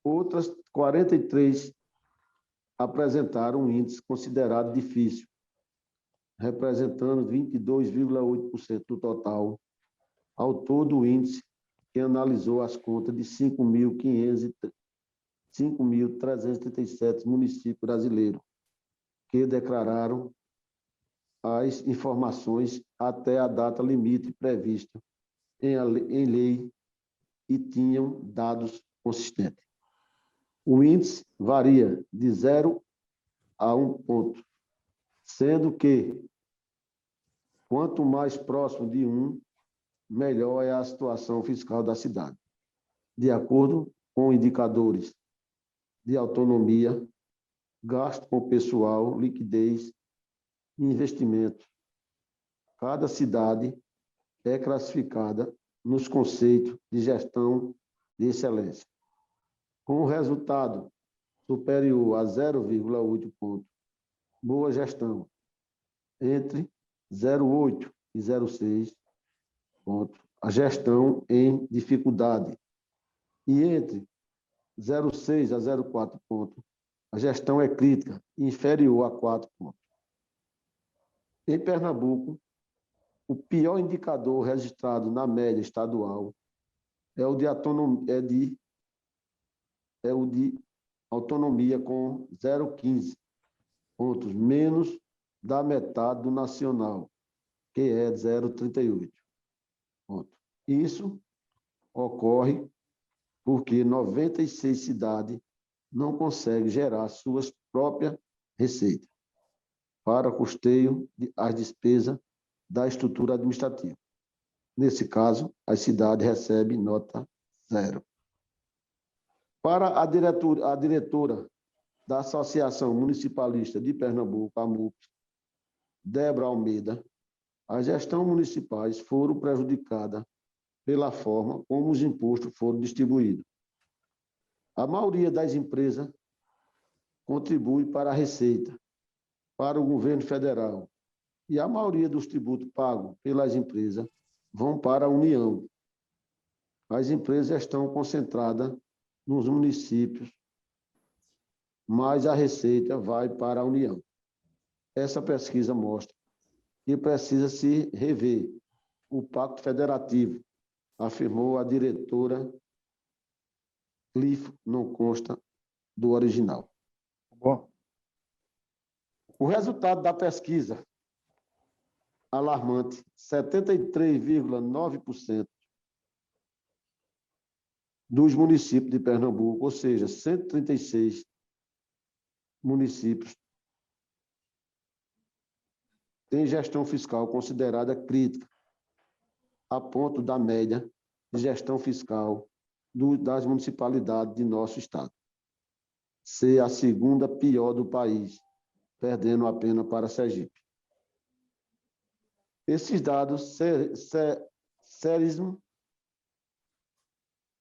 Outras 43 apresentaram um índice considerado difícil, representando 22,8% do total. Ao todo, o índice que analisou as contas de 5.337 municípios brasileiros, que declararam as informações até a data limite prevista em lei e tinham dados consistentes. O índice varia de 0 a 1 ponto, sendo que quanto mais próximo de 1, melhor é a situação fiscal da cidade, de acordo com indicadores de autonomia, gasto com pessoal, liquidez e investimento. Cada cidade é classificada nos conceitos de gestão de excelência. Com o resultado superior a 0,8 ponto, boa gestão, entre 0,8 e 0,6 ponto, a gestão em dificuldade, e entre 0,6 a 0,4 ponto, a gestão é crítica, inferior a 4 pontos. Em Pernambuco, o pior indicador registrado na média estadual é o de autonomia com 0,15 pontos, menos da metade do nacional, que é 0,38 pontos. Isso ocorre porque 96 cidades não conseguem gerar suas próprias receitas para custeio das despesas da estrutura administrativa. Nesse caso, as cidades recebem nota 0. Para a diretora da Associação Municipalista de Pernambuco, a MUP, Débora Almeida, as gestões municipais foram prejudicadas pela forma como os impostos foram distribuídos. A maioria das empresas contribui para a Receita, para o governo federal, e a maioria dos tributos pagos pelas empresas vão para a União. As empresas estão concentradas nos municípios, mas a Receita vai para a União. Essa pesquisa mostra que precisa se rever o Pacto Federativo, afirmou a diretora Cliff, não consta do original. Bom, O resultado da pesquisa, alarmante, 73,9% dos municípios de Pernambuco, ou seja, 136 municípios, têm gestão fiscal considerada crítica, a ponto da média de gestão fiscal das municipalidades de nosso estado ser a segunda pior do país, perdendo apenas para Sergipe. Esses dados seríssimos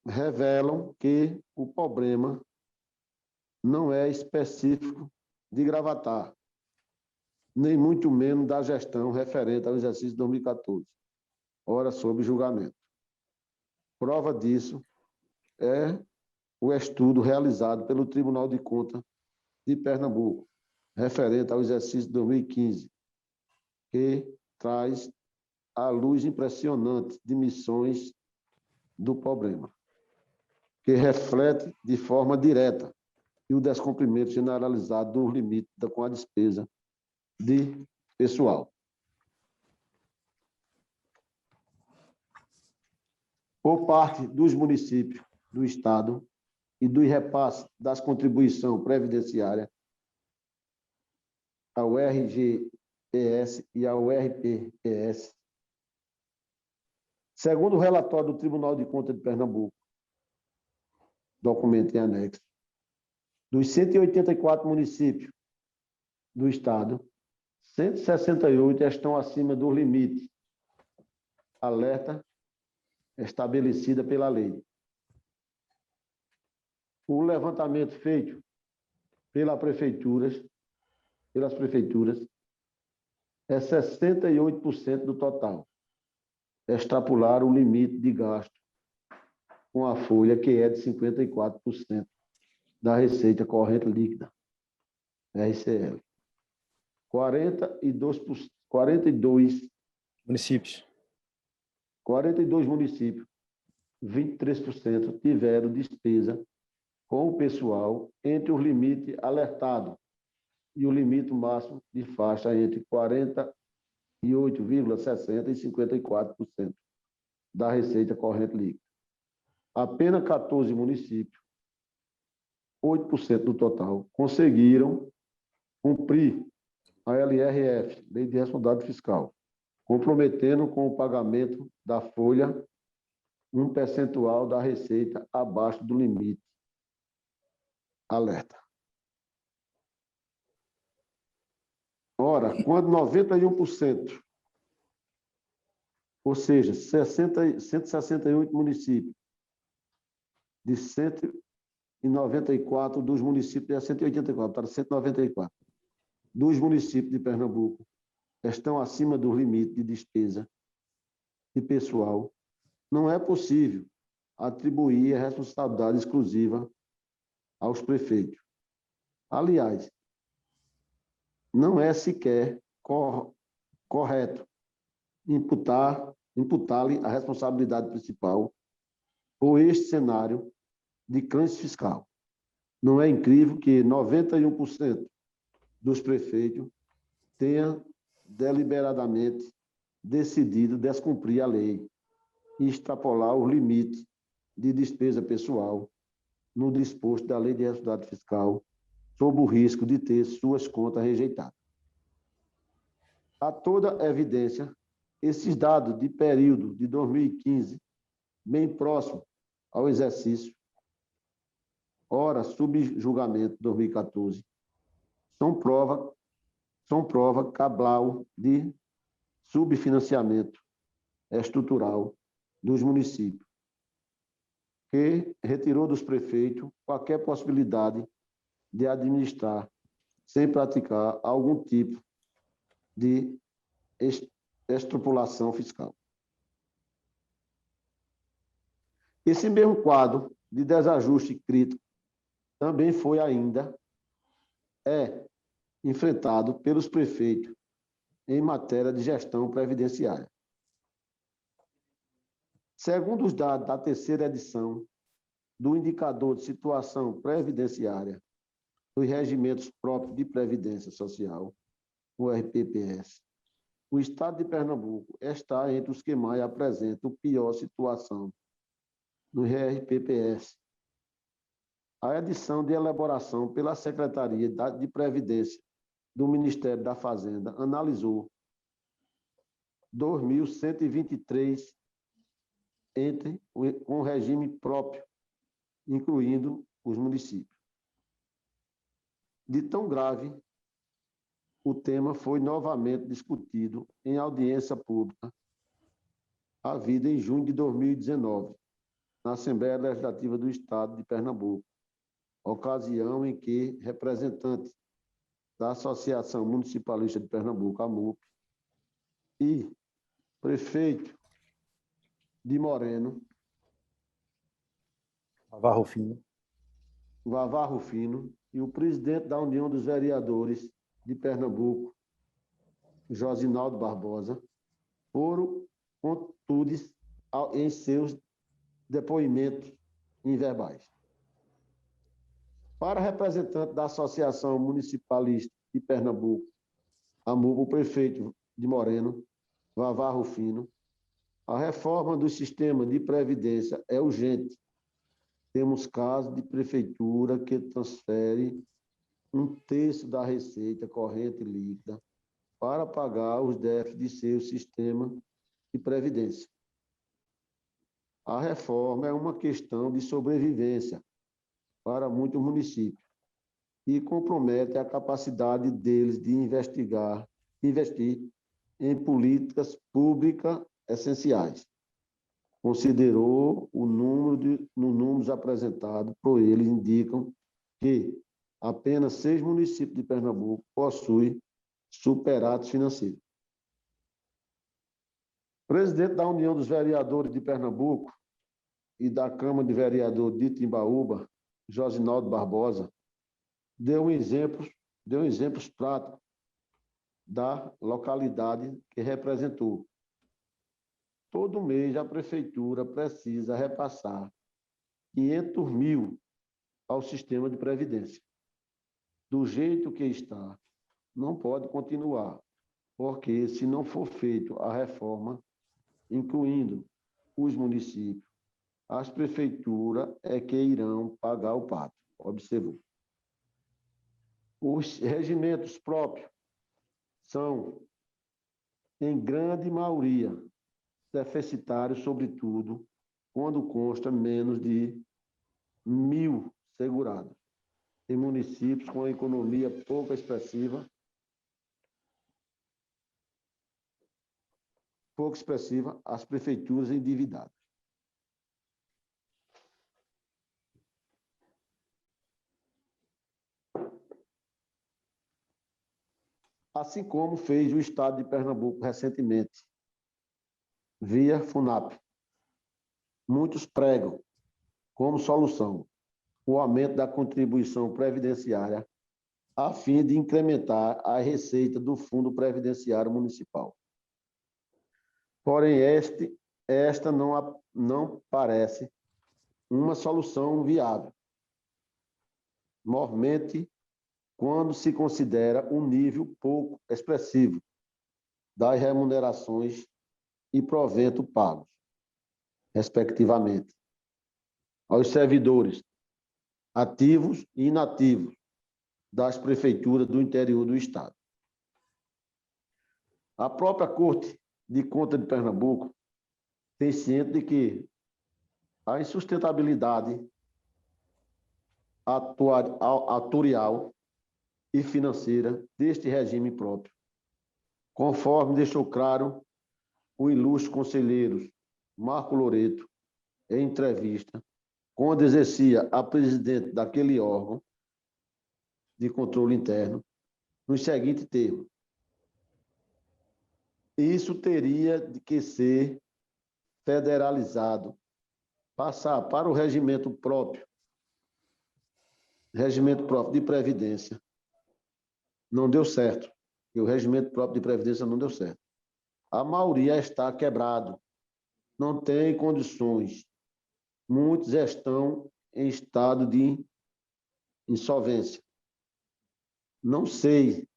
revelam que o problema não é específico de Gravatar, nem muito menos da gestão referente ao exercício de 2014, ora sob julgamento. Prova disso é o estudo realizado pelo Tribunal de Contas de Pernambuco, referente ao exercício de 2015, que traz a luz impressionante de dimensões do problema, que reflete de forma direta e o descumprimento generalizado dos limites com a despesa de pessoal. Por parte dos municípios do Estado e dos repasses das contribuições previdenciárias ao RGPS e ao RPPS, segundo o relatório do Tribunal de Contas de Pernambuco, documento em anexo, dos 184 municípios do Estado, 168 estão acima do limite. Alerta estabelecida pela lei. O levantamento feito pelas prefeituras é 68% do total. Extrapolar o limite de gasto com a folha, que é de 54% da receita corrente líquida, RCL. 42 Municípios. 42 municípios, 23% tiveram despesa com o pessoal entre o limite alertado e o limite máximo de faixa entre 48,60% e 54% da receita corrente líquida. Apenas 14 municípios, 8% do total, conseguiram cumprir a LRF, Lei de Responsabilidade Fiscal, comprometendo com o pagamento da folha um percentual da receita abaixo do limite alerta. Ora, quando 91%, ou seja, 168 municípios, de 194 dos municípios, 184, para 194, dos municípios de Pernambuco estão acima do limite de despesa de pessoal, não é possível atribuir a responsabilidade exclusiva aos prefeitos. Aliás, não é sequer correto imputar-lhe a responsabilidade principal por este cenário de crise fiscal. Não é incrível que 91% dos prefeitos tenham deliberadamente decidido descumprir a lei e extrapolar o limite de despesa pessoal no disposto da Lei de Responsabilidade Fiscal, sob o risco de ter suas contas rejeitadas. A toda evidência, esses dados de período de 2015, bem próximo ao exercício, ora subjulgamento 2014, são prova cabal de subfinanciamento estrutural dos municípios, que retirou dos prefeitos qualquer possibilidade de administrar sem praticar algum tipo de extrapolação fiscal. Esse mesmo quadro de desajuste crítico também foi enfrentado pelos prefeitos em matéria de gestão previdenciária. Segundo os dados da terceira edição do Indicador de Situação Previdenciária dos Regimentos Próprios de Previdência Social, o RPPS, o Estado de Pernambuco está entre os que mais apresentam pior situação no RPPS. A edição de elaboração pela Secretaria de Previdência do Ministério da Fazenda analisou 2.123 com regime próprio, incluindo os municípios. De tão grave, o tema foi novamente discutido em audiência pública, havida em junho de 2019, na Assembleia Legislativa do Estado de Pernambuco, ocasião em que representantes da Associação Municipalista de Pernambuco, a MUP, e prefeito de Moreno, Vavá Rufino, e o presidente da União dos Vereadores de Pernambuco, Josinaldo Barbosa, foram contudes em seus depoimentos verbais. Para representante da Associação Municipalista de Pernambuco, o prefeito de Moreno, Vavá Rufino, a reforma do sistema de previdência é urgente. Temos casos de prefeitura que transfere 1/3 da receita corrente líquida para pagar os déficits de seu sistema de previdência. A reforma é uma questão de sobrevivência para muitos municípios e compromete a capacidade deles de investir em políticas públicas essenciais. considerou no números apresentados por eles indicam que apenas 6 municípios de Pernambuco possuem superatos financeiros. O presidente da União dos Vereadores de Pernambuco e da Câmara de Vereadores de Timbaúba, Josinaldo Barbosa, deu exemplos práticos da localidade que representou. Todo mês a prefeitura precisa repassar 500 mil ao sistema de previdência. Do jeito que está, não pode continuar, porque se não for feita a reforma, incluindo os municípios, as prefeituras é que irão pagar o pato, observou. Os regimentos próprios são, em grande maioria, deficitários, sobretudo, quando consta menos de 1.000 segurados. Em municípios com economia pouco expressiva, as prefeituras endividadas. Assim como fez o Estado de Pernambuco recentemente, via FUNAP. Muitos pregam como solução o aumento da contribuição previdenciária a fim de incrementar a receita do Fundo Previdenciário Municipal. Porém, esta não parece uma solução viável, mormente quando se considera um nível pouco expressivo das remunerações e provento pagos, respectivamente, aos servidores ativos e inativos das prefeituras do interior do Estado. A própria Corte de Contas de Pernambuco tem ciente de que a insustentabilidade atuarial e financeira deste regime próprio, conforme deixou claro o ilustre conselheiro Marco Loreto, em entrevista, quando exercia a presidente daquele órgão de controle interno, nos seguintes termos: isso teria que ser federalizado, passar para o regimento próprio de previdência. Não deu certo. E o regimento próprio de previdência não deu certo. A maioria está quebrado, não tem condições. Muitos estão em estado de insolvência. Não sei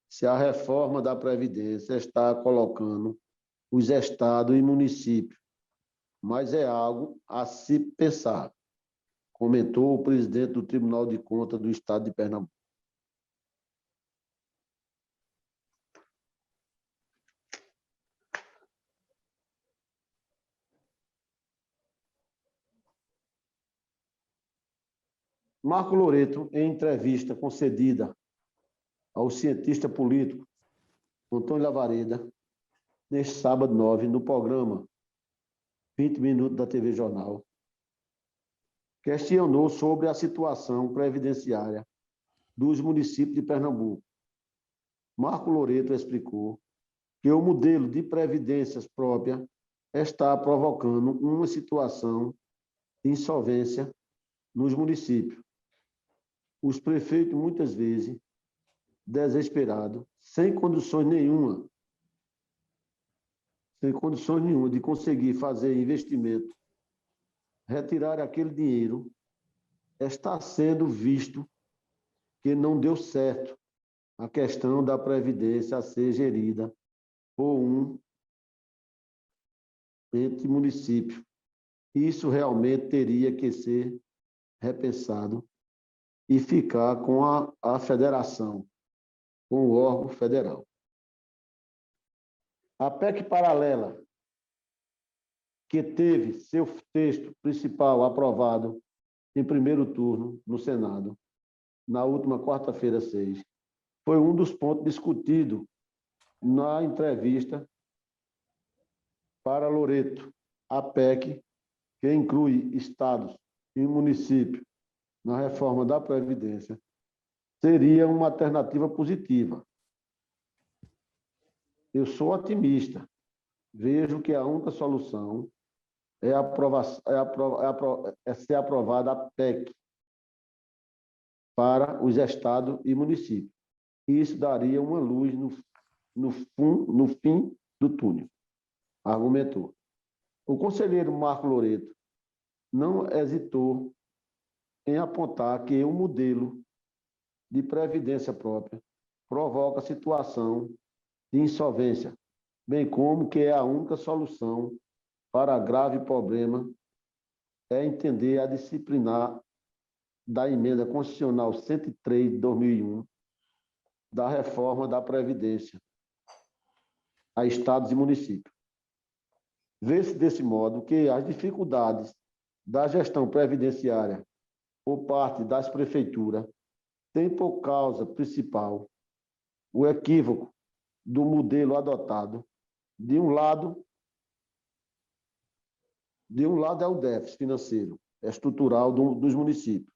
se a reforma da Previdência está colocando os estados e municípios, mas é algo a se pensar, comentou o presidente do Tribunal de Contas do Estado de Pernambuco. Marco Loreto, em entrevista concedida ao cientista político Antônio Lavareda, neste sábado 9, no programa 20 Minutos da TV Jornal, questionou sobre a situação previdenciária dos municípios de Pernambuco. Marco Loreto explicou que o modelo de previdências própria está provocando uma situação de insolvência nos municípios. Os prefeitos, muitas vezes, desesperados, sem condições nenhuma de conseguir fazer investimento, retirar aquele dinheiro, está sendo visto que não deu certo a questão da previdência a ser gerida por um ente município. Isso realmente teria que ser repensado e ficar com a federação, com o órgão federal. A PEC paralela, que teve seu texto principal aprovado em primeiro turno no Senado, na última quarta-feira, 6, foi um dos pontos discutidos na entrevista para Loreto, a PEC, que inclui estados e municípios na reforma da Previdência, seria uma alternativa positiva. Eu sou otimista. Vejo que a única solução é ser aprovada a PEC para os estados e municípios. Isso daria uma luz no fim do túnel, argumentou. O conselheiro Marco Loreto não hesitou em apontar que o modelo de previdência própria provoca situação de insolvência, bem como que é a única solução para grave problema é entender a disciplinar da emenda constitucional 103 de 2001 da reforma da Previdência a estados e municípios. Vê-se desse modo que as dificuldades da gestão previdenciária por parte das prefeituras têm por causa principal o equívoco do modelo adotado. De um lado é o déficit financeiro estrutural dos municípios,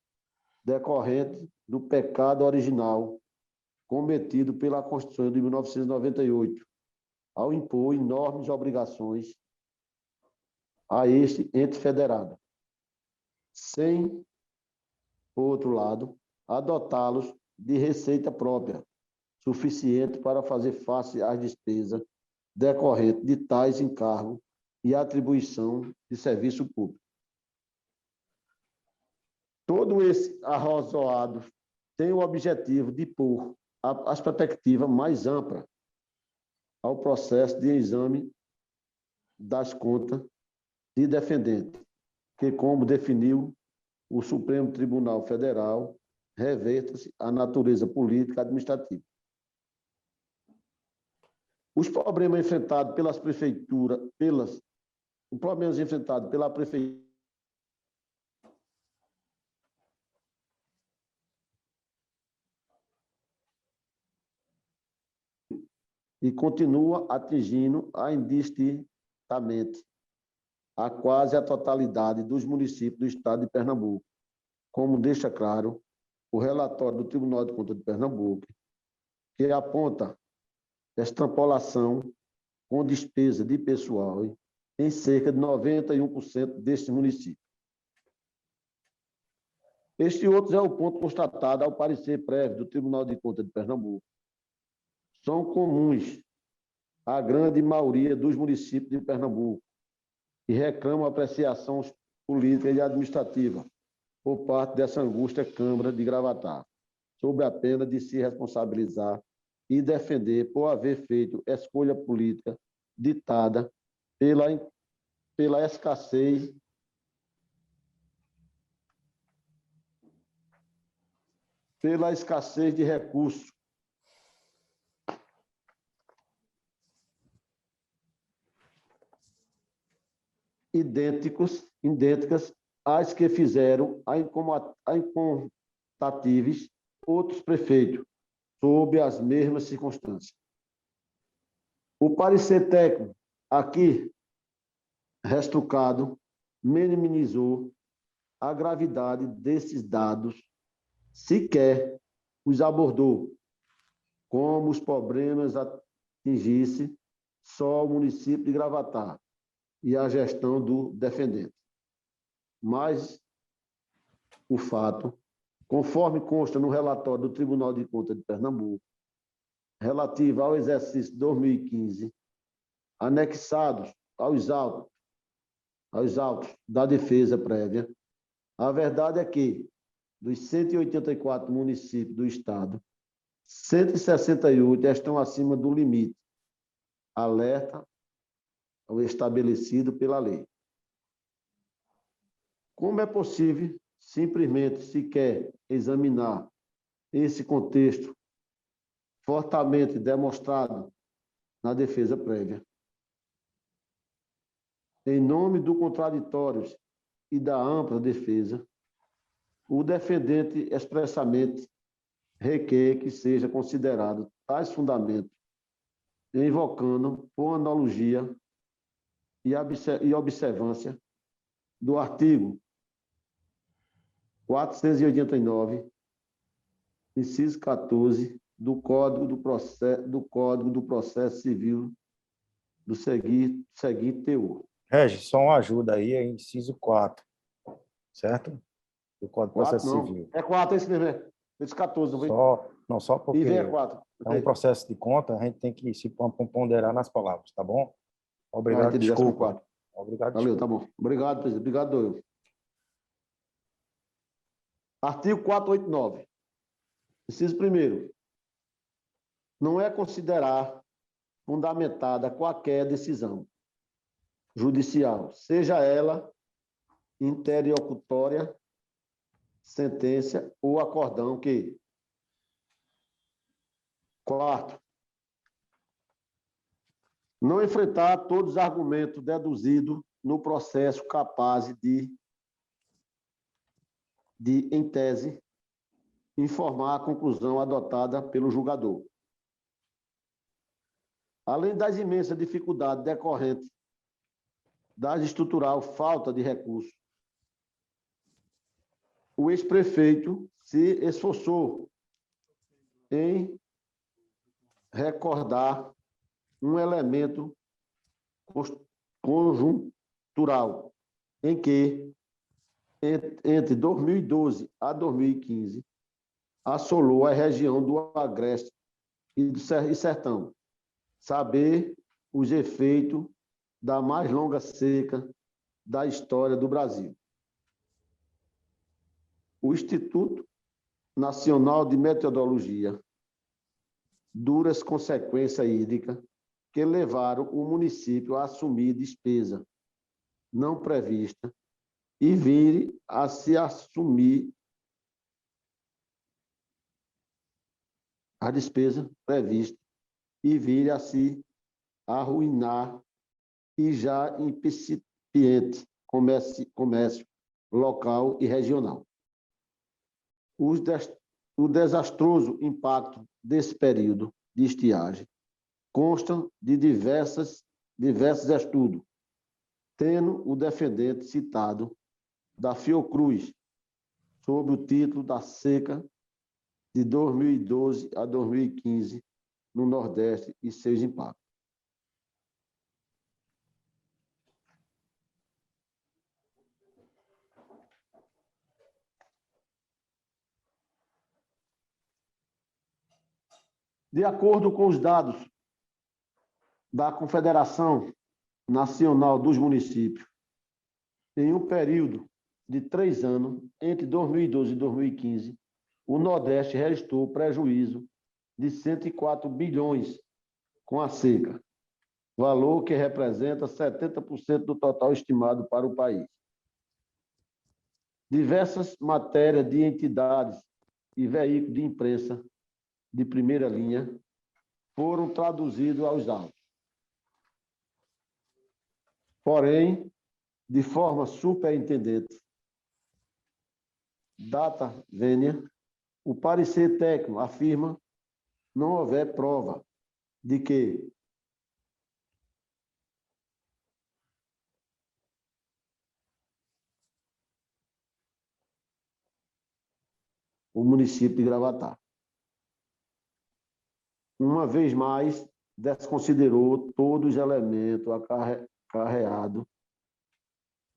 decorrente do pecado original cometido pela Constituição de 1998, ao impor enormes obrigações a este ente federado, sem, por outro lado, adotá-los de receita própria, suficiente para fazer face às despesas decorrentes de tais encargos e atribuição de serviço público. Todo esse arrazoado tem o objetivo de pôr as perspectivas mais amplas ao processo de exame das contas de defendente, que, como definiu o Supremo Tribunal Federal, reverte-se a natureza política e administrativa. Os problemas enfrentados pelas prefeituras, pela prefeitura e continua atingindo indistintamente a quase a totalidade dos municípios do estado de Pernambuco, como deixa claro o relatório do Tribunal de Contas de Pernambuco, que aponta extrapolação com despesa de pessoal em cerca de 91% destes municípios. Este outro é o ponto constatado ao parecer prévio do Tribunal de Contas de Pernambuco. São comuns à grande maioria dos municípios de Pernambuco e reclamam apreciação política e administrativa por parte dessa angústia Câmara de Gravatar, sob a pena de se responsabilizar e defender por haver feito escolha política ditada pela escassez de recursos idênticas às que fizeram a incompatíveis outros prefeitos, sob as mesmas circunstâncias. O parecer técnico, aqui restrucado, minimizou a gravidade desses dados, sequer os abordou, como os problemas atingissem só o município de Gravatar e a gestão do defendente. Mas o fato, conforme consta no relatório do Tribunal de Contas de Pernambuco, relativo ao exercício 2015, anexados aos autos da defesa prévia, a verdade é que, dos 184 municípios do estado, 168 estão acima do limite, alerta ao estabelecido pela lei. Como é possível, simplesmente, sequer examinar esse contexto fortemente demonstrado na defesa prévia? Em nome do contraditório e da ampla defesa, o defendente expressamente requer que seja considerado tais fundamentos, invocando, por analogia, e observância do artigo 489, inciso 14, do Código do Processo Civil do seguinte teor. Regis, só uma ajuda aí, é inciso 4, certo? Do Código de Processo 4 não. Civil. É 4, é isso mesmo. É esse 14, não foi? Só porque E vem é 4. é um processo de conta, a gente tem que se ponderar nas palavras, tá bom? Obrigado, entendi, já são desculpa. 4. Obrigado, Valeu, desculpa. tá bom. Obrigado, presidente. Obrigado, eu. Artigo 489. Inciso 1º. Não é considerar fundamentada qualquer decisão judicial, seja ela interlocutória, sentença ou acórdão que... Quarto, não enfrentar todos os argumentos deduzidos no processo capazes de, em tese, informar a conclusão adotada pelo julgador. Além das imensas dificuldades decorrentes da estrutural falta de recursos, o ex-prefeito se esforçou em recordar um elemento conjuntural em que, entre 2012 a 2015, assolou a região do Agreste e do Sertão, saber os efeitos da mais longa seca da história do Brasil. O Instituto Nacional de Meteorologia, duras consequências hídricas que levaram o município a assumir despesa não prevista e vir a se assumir a despesa prevista e vir a se arruinar e já incipiente comércio local e regional. O desastroso impacto desse período de estiagem constam de diversos estudos, tendo o defendente citado da Fiocruz, sob o título da seca de 2012 a 2015 no Nordeste e seus impactos. De acordo com os dados da Confederação Nacional dos Municípios, em um período de 3 anos, entre 2012 e 2015, o Nordeste registrou prejuízo de 104 bilhões com a seca, valor que representa 70% do total estimado para o país. Diversas matérias de entidades e veículos de imprensa de primeira linha foram traduzidos aos autos. Porém, de forma superintendente, data vênia, o parecer técnico afirma não houver prova de que o município de Gravatá, uma vez mais, desconsiderou todos os elementos acarreados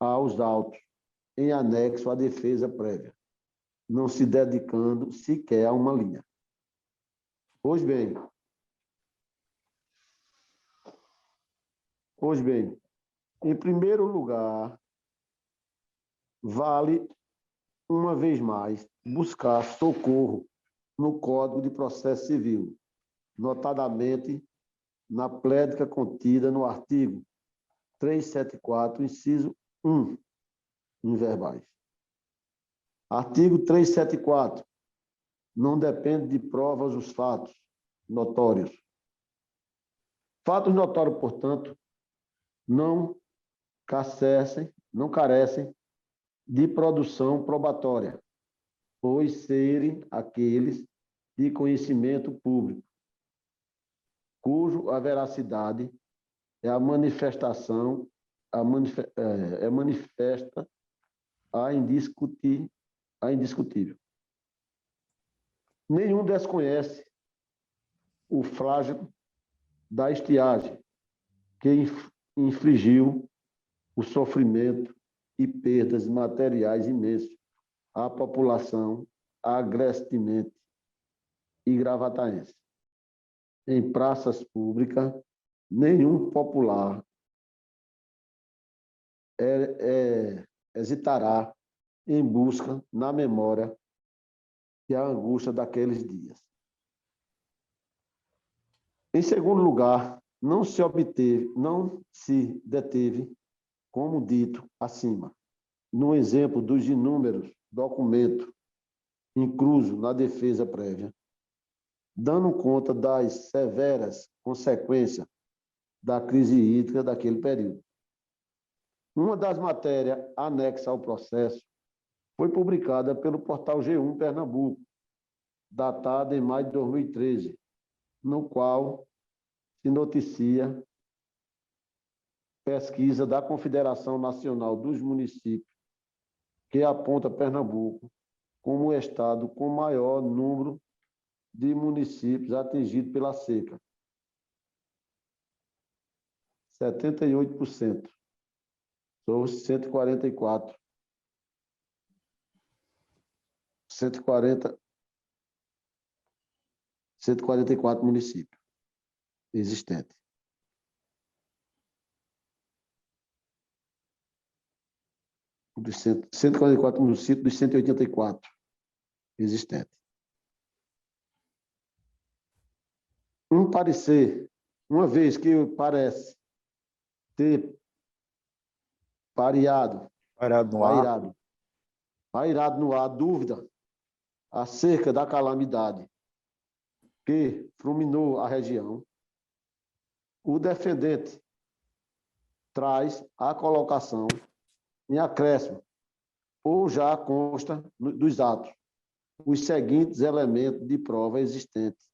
aos autos, em anexo à defesa prévia, não se dedicando sequer a uma linha. Pois bem, em primeiro lugar, vale, uma vez mais, buscar socorro no Código de Processo Civil, notadamente na plédica contida no artigo 374, inciso 1, em verbais. Artigo 374. Não depende de provas os fatos notórios. Fatos notórios, portanto, não carecem de produção probatória, pois serem aqueles de conhecimento público, cujo a veracidade é a manifestação é manifesta a indiscutível. Nenhum desconhece o flagelo da estiagem que infligiu o sofrimento e perdas materiais imensos à população agrestinense e gravataense. Em praças públicas, nenhum popular hesitará em busca na memória e a angústia daqueles dias. Em segundo lugar, não se deteve, como dito acima, no exemplo dos inúmeros documentos inclusos na defesa prévia, dando conta das severas consequências da crise hídrica daquele período. Uma das matérias anexas ao processo foi publicada pelo portal G1 Pernambuco, datada em maio de 2013, no qual se noticia pesquisa da Confederação Nacional dos Municípios, que aponta Pernambuco como o estado com maior número de municípios atingidos pela seca. 78%. São os 144 municípios existentes. Dos 144 municípios dos 184 existentes. Um parecer, uma vez que parece ter pairado no ar dúvida acerca da calamidade que fulminou a região, o defendente traz a colocação em acréscimo, ou já consta dos atos, os seguintes elementos de prova existentes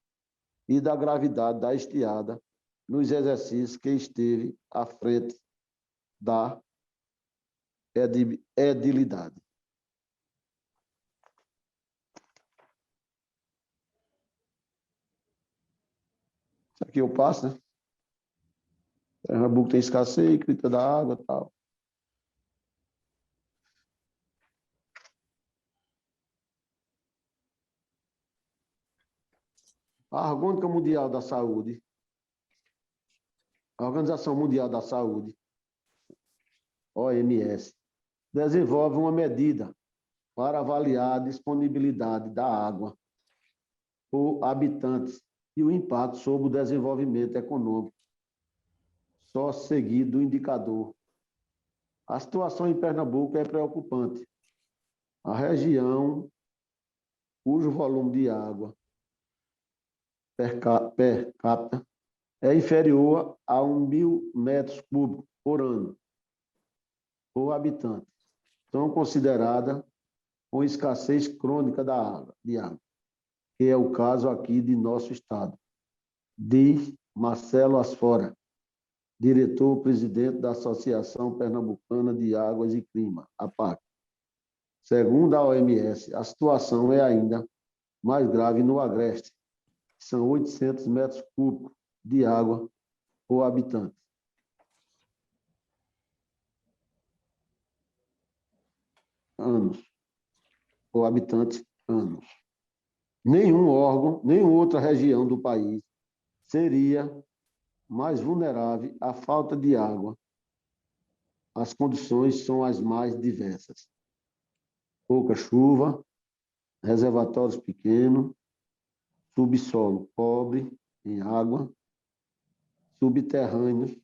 e da gravidade da estiada nos exercícios que esteve à frente da edilidade. Isso aqui eu passo, né? Pernambuco tem escasseio, crítica da água e tal. A Organização Mundial da Saúde, OMS, desenvolve uma medida para avaliar a disponibilidade da água por habitantes e o impacto sobre o desenvolvimento econômico, só seguido do indicador. A situação em Pernambuco é preocupante. A região cujo volume de água per capita é inferior a 1.000 metros cúbicos por ano, por habitante, são consideradas com escassez crônica de água, que é o caso aqui de nosso estado, diz Marcelo Asfora, diretor-presidente da Associação Pernambucana de Águas e Clima, APAC. Segundo a OMS, a situação é ainda mais grave no Agreste, que são 800 metros cúbicos de água por habitante. Por habitante, anos. Nenhum órgão, nenhuma outra região do país seria mais vulnerável à falta de água. As condições são as mais diversas. Pouca chuva, reservatórios pequenos, subsolo pobre em água, subterrâneos,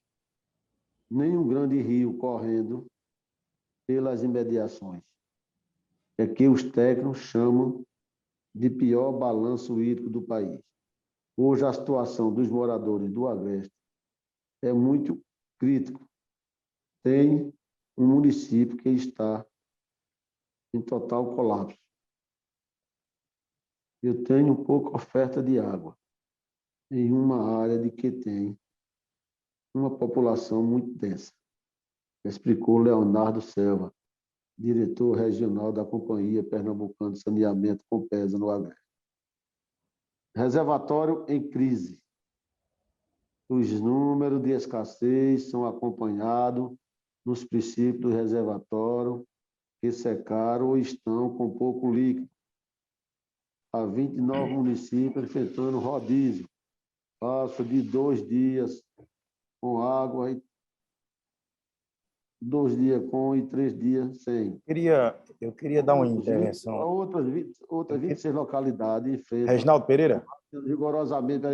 nenhum grande rio correndo pelas imediações. É que os técnicos chamam de pior balanço hídrico do país. Hoje a situação dos moradores do Agreste é muito crítica. Tem um município que está em total colapso. Eu tenho pouca oferta de água em uma área de que tem uma população muito densa. explicou Leonardo Selva, diretor regional da Companhia Pernambucana de Saneamento Compesa no Agreste. Reservatório em crise. Os números de escassez são acompanhados nos princípios do reservatório, que secaram ou estão com pouco líquido. Há 29 municípios enfrentando rodízio. Passa de 2 dias com água, 2 dias com e 3 dias sem. Eu queria dar uma intervenção. Outras 26 localidades enfrentam Reginaldo Pereira? rigorosamente,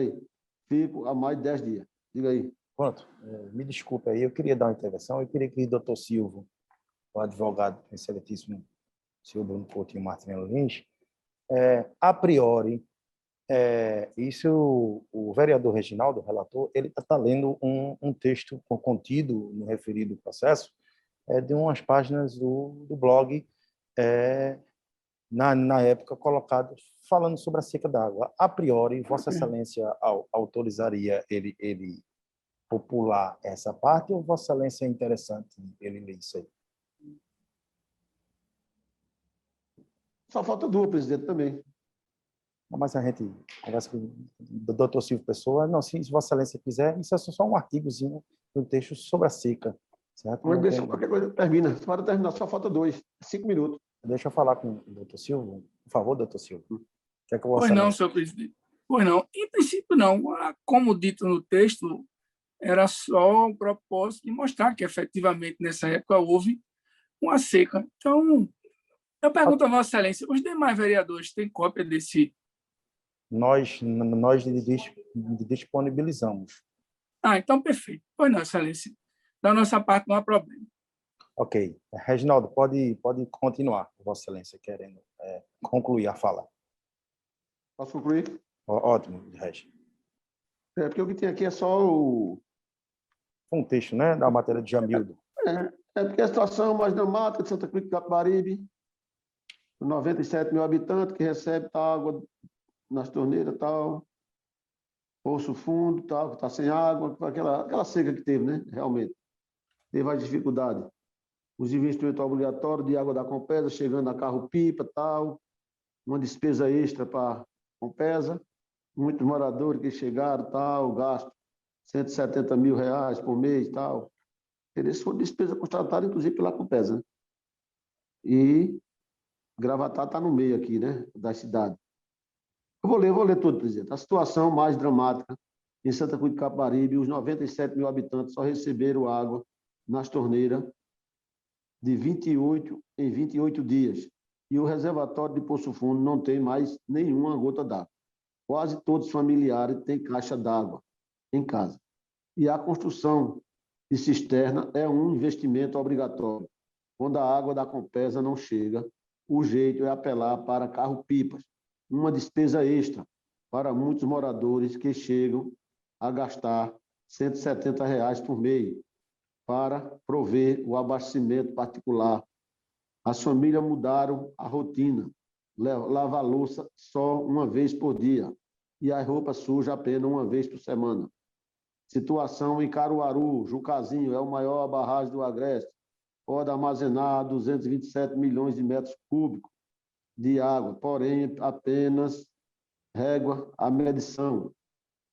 fico há mais de 10 dias. Diga aí. Pronto, me desculpe aí, eu queria dar uma intervenção. Eu queria que o doutor Silvio, o advogado excelentíssimo senhor Bruno Coutinho Martinello Lins, a priori, isso o vereador Reginaldo, o relator, ele está lendo um texto contido no referido processo, de umas páginas do blog, na época colocado, falando sobre a seca d'água. A priori, Vossa Excelência autorizaria ele popular essa parte, ou Vossa Excelência é interessante ele ler isso aí? Só falta 2, presidente, também. Mas a gente conversa com o doutor Silvio Pessoa. Não, se Vossa Excelência quiser, isso é só um artigozinho, um texto sobre a seca. Certo? Mas deixa qualquer coisa, termina. Para terminar, só falta 2, 5 minutos. Deixa eu falar com o doutor Silvio. Por favor, doutor Silvio. Quer que Pois não, senhor presidente. Pois não. Em princípio, não. Como dito no texto, era só o propósito de mostrar que, efetivamente, nessa época houve uma seca. Então, eu pergunto a Vossa Excelência, os demais vereadores têm cópia desse? Nós disponibilizamos. Então, perfeito. Pois não, Excelência. Da nossa parte, não há problema. Ok. Reginaldo, pode continuar, Vossa Excelência, querendo concluir a fala. Posso concluir? Ótimo, Regi. Porque o que tem aqui é só o... Um texto, né, da matéria de Jamildo. Porque a situação mais dramática de Santa Cruz de Capibaribe, 97 mil habitantes, que recebe água nas torneiras, tal, poço fundo, tal, que está sem água, aquela seca que teve, né? Realmente. Teve as dificuldades. Os investimentos obrigatórios de água da Compesa, chegando a carro-pipa, tal, uma despesa extra para a Compesa, muitos moradores que chegaram, tal, gasto R$170 mil por mês, tal. Eles foram despesa constatada, inclusive, pela Compesa, né? E Gravatá está no meio aqui, né, da cidade. Eu vou ler tudo, presidente. A situação mais dramática em Santa Cruz de Capibaribe, os 97 mil habitantes só receberam água nas torneiras de 28 em 28 dias. E o reservatório de Poço Fundo não tem mais nenhuma gota d'água. Quase todos os familiares têm caixa d'água em casa. E a construção de cisterna é um investimento obrigatório. Quando a água da Compesa não chega, o jeito é apelar para carro-pipas, uma despesa extra para muitos moradores que chegam a gastar R$170 por mês para prover o abastecimento particular. As famílias mudaram a rotina, lavar a louça só uma vez por dia e a roupa suja apenas uma vez por semana. Situação em Caruaru, Jucazinho, é o maior barragem do Agreste, pode armazenar 227 milhões de metros cúbicos de água, porém apenas régua a medição.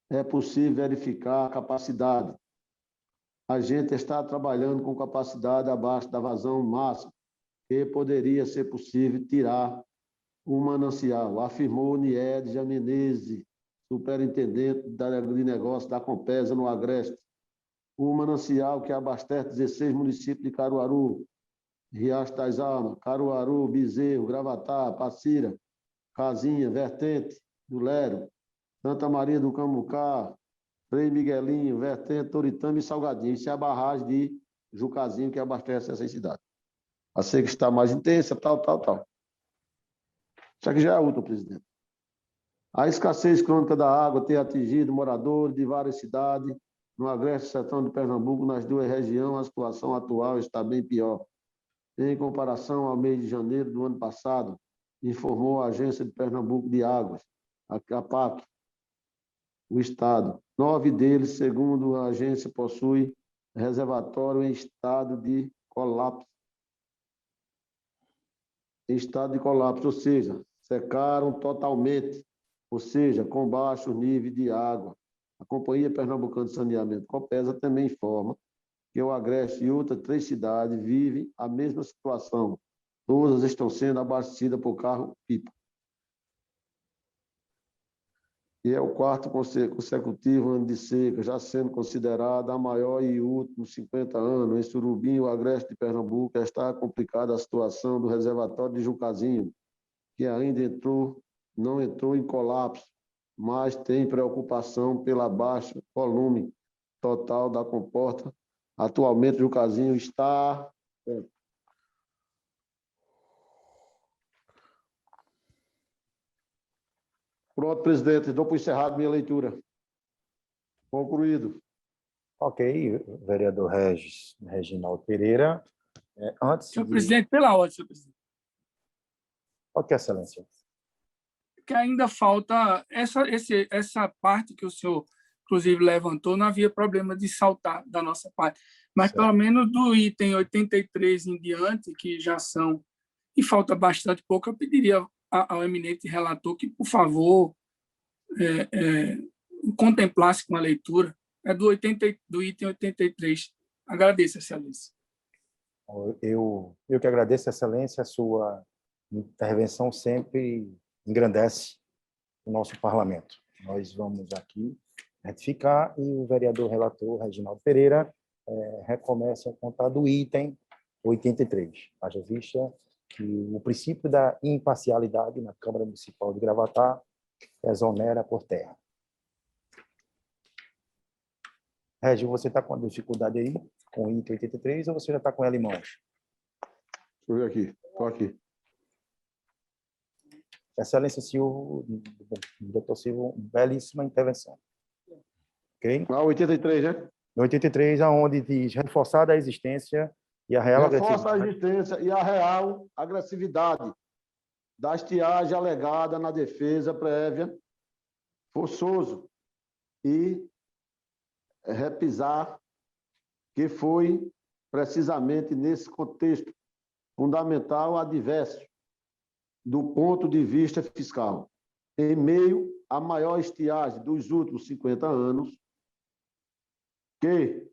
É possível verificar a capacidade. A gente está trabalhando com capacidade abaixo da vazão máxima, que poderia ser possível tirar o manancial, afirmou Niede Menezes, superintendente de negócios da Compesa no Agreste. O manancial que abastece 16 municípios de Caruaru, Riacho das Almas, Caruaru, Bezerro, Gravatá, Passira, Casinha, Vertente do Lero, Santa Maria do Cambucá, Frei Miguelinho, Vertente, Toritama e Salgadinho. Isso é a barragem de Jucazinho que abastece essa cidade. A seca está mais intensa, tal. Isso aqui já é útil, presidente. A escassez crônica da água tem atingido moradores de várias cidades no Agreste Sertão de Pernambuco. Nas 2 regiões, a situação atual está bem pior. Em comparação ao mês de janeiro do ano passado, informou a Agência de Pernambuco de Águas, a APAC, o Estado. 9 deles, segundo a agência, possuem reservatório em estado de colapso. Em estado de colapso, ou seja, secaram totalmente, ou seja, com baixo nível de água. A Companhia Pernambucana de Saneamento, Copesa, também informa que o Agreste e outras 3 cidades vivem a mesma situação. Todas estão sendo abastecidas por carro-pipa. E é o 4º consecutivo ano de seca, já sendo considerada a maior e últimos 50 anos. Em Surubim, o Agreste de Pernambuco, está complicada a situação do reservatório de Jucazinho, que ainda não entrou em colapso, mas tem preocupação pela baixa volume total da comporta. Atualmente, o Jucazinho está... Pronto, presidente, dou por encerrado minha leitura. Concluído. Ok, vereador Reginaldo Pereira. Antes Senhor de... presidente, pela ordem, senhor presidente. Ok, excelência. Que ainda falta essa parte que o senhor, inclusive, levantou, não havia problema de saltar da nossa parte. Mas, Certo. pelo menos, do item 83 em diante, que já são, e falta bastante pouco, eu pediria ao eminente relator que, por favor, contemplasse com a leitura do item 83. Agradeço, excelência. Eu que agradeço, excelência, a sua intervenção sempre engrandece o nosso parlamento. Nós vamos aqui retificar e o vereador relator, Reginaldo Pereira, recomeça a contar do item 83. Haja vista que o princípio da imparcialidade na Câmara Municipal de Gravatá exonera por terra. Regi, você está com dificuldade aí com o item 83 ou você já está com ela em mãos? Deixa eu ver aqui. Estou aqui. Excelência Silva, doutor Silva, belíssima intervenção. Ok? 83, né? No 83, aonde diz reforçada a existência e a real Reforça a agressividade. existência e a real agressividade da estiagem alegada na defesa prévia, forçoso e repisar, que foi precisamente nesse contexto fundamental adverso do ponto de vista fiscal. Em meio à maior estiagem dos últimos 50 anos, que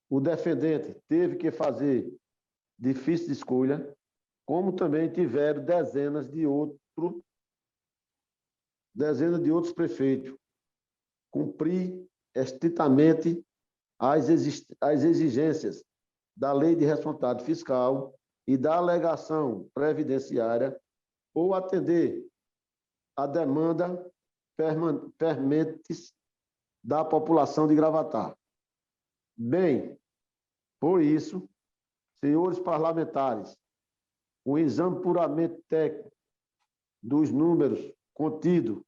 o defendente teve que fazer difícil escolha, como também tiveram dezenas de outros prefeitos cumprir estritamente as exigências da Lei de Responsabilidade Fiscal e da alegação previdenciária ou atender a demanda permanentes da população de Gravatá. Bem, por isso, senhores parlamentares, o exame puramente técnico dos números contidos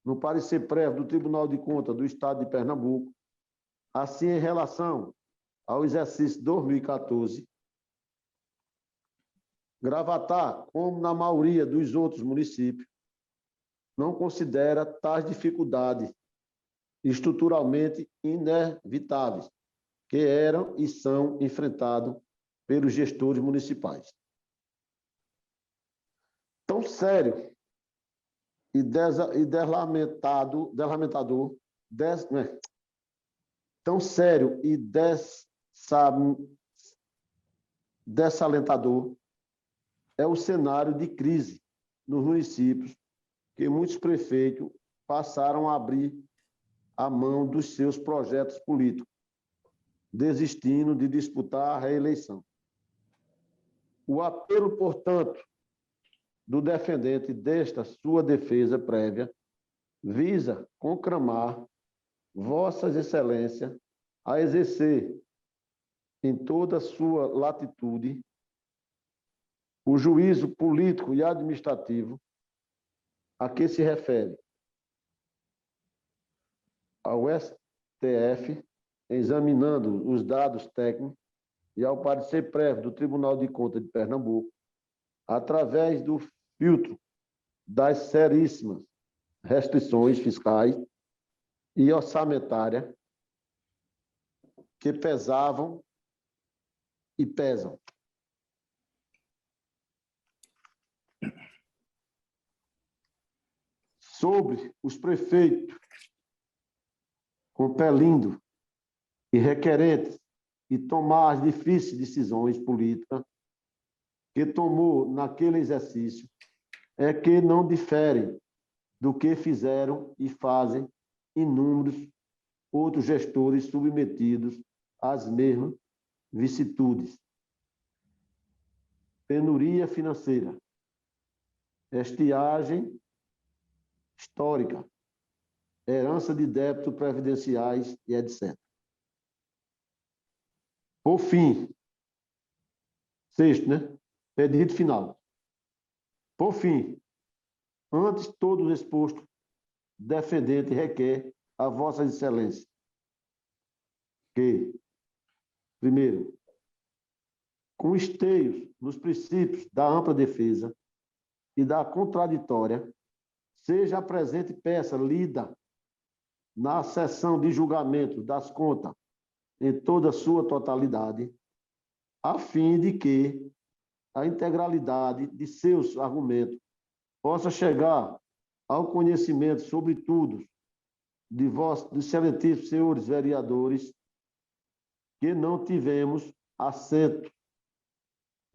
no parecer prévio do Tribunal de Contas do Estado de Pernambuco, assim em relação ao exercício 2014, Gravatá, como na maioria dos outros municípios, não considera tais dificuldades estruturalmente inevitáveis que eram e são enfrentados pelos gestores municipais. Tão sério e tão sério e desalentador é o cenário de crise nos municípios que muitos prefeitos passaram a abrir a mão dos seus projetos políticos, desistindo de disputar a reeleição. O apelo, portanto, do defendente desta sua defesa prévia visa conclamar Vossas Excelências a exercer em toda a sua latitude o juízo político e administrativo a que se refere ao STF, examinando os dados técnicos e ao parecer prévio do Tribunal de Contas de Pernambuco, através do filtro das seríssimas restrições fiscais e orçamentárias, que pesavam e pesam. Sobre os prefeitos, compelindo e requerentes e tomar as difíceis decisões políticas que tomou naquele exercício, é que não diferem do que fizeram e fazem inúmeros outros gestores submetidos às mesmas vicissitudes. Penuria financeira, estiagem histórica, herança de débitos previdenciais e etc. Por fim, sexto, né? Pedido final. Por fim, antes de todo exposto, defendente requer a Vossa Excelência que, primeiro, com esteios nos princípios da ampla defesa e da contraditória, seja a presente peça lida na sessão de julgamento das contas em toda a sua totalidade, a fim de que a integralidade de seus argumentos possa chegar ao conhecimento, sobretudo, de vós, dos excelentíssimos senhores vereadores, que não tivemos assento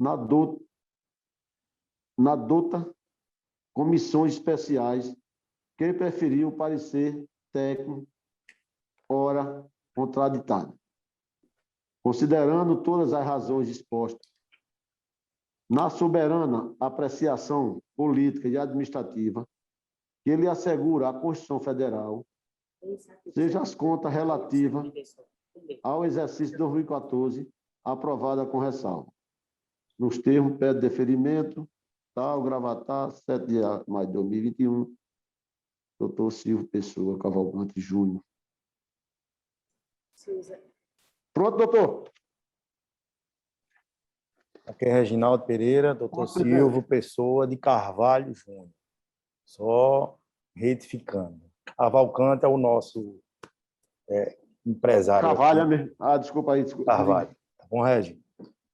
na dota comissões especiais que preferiu parecer técnico, ora contraditário. Considerando todas as razões expostas, na soberana apreciação política e administrativa que lhe assegura a Constituição Federal, seja as contas relativas ao exercício de 2014 aprovada com ressalva. Nos termos, pede deferimento, tal, Gravatar, 7 de maio de 2021, doutor Silvio Pessoa Cavalcante Júnior. Pronto, doutor? Aqui é Reginaldo Pereira, doutor Silvio Pessoa de Carvalho Júnior. Só retificando. Cavalcante é o nosso empresário. Carvalho é mesmo. Ah, desculpa aí. Desculpa. Carvalho. Tá bom, Regi?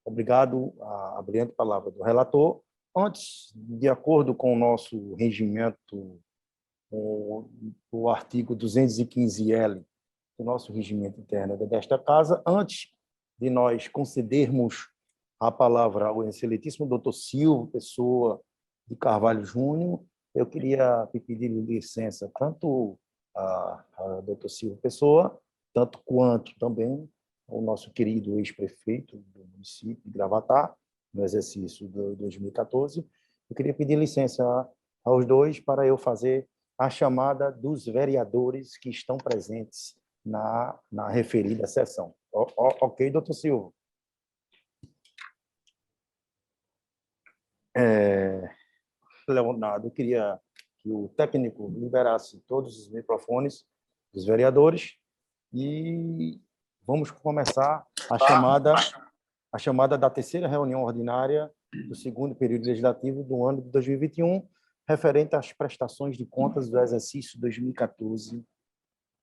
Obrigado à brilhante palavra do relator. Antes, de acordo com o nosso regimento, o artigo 215L do nosso regimento interno desta casa, antes de nós concedermos a palavra ao excelentíssimo doutor Silvio Pessoa de Carvalho Júnior, eu queria pedir licença tanto a doutor Silvio Pessoa, tanto quanto também ao nosso querido ex-prefeito do município de Gravatar, no exercício de 2014. Eu queria pedir licença aos dois para eu fazer a chamada dos vereadores que estão presentes na referida sessão. Ok, doutor Silvio? Leonardo, eu queria que o técnico liberasse todos os microfones dos vereadores e vamos começar a chamada da terceira reunião ordinária do segundo período legislativo do ano de 2021, referente às prestações de contas do exercício 2014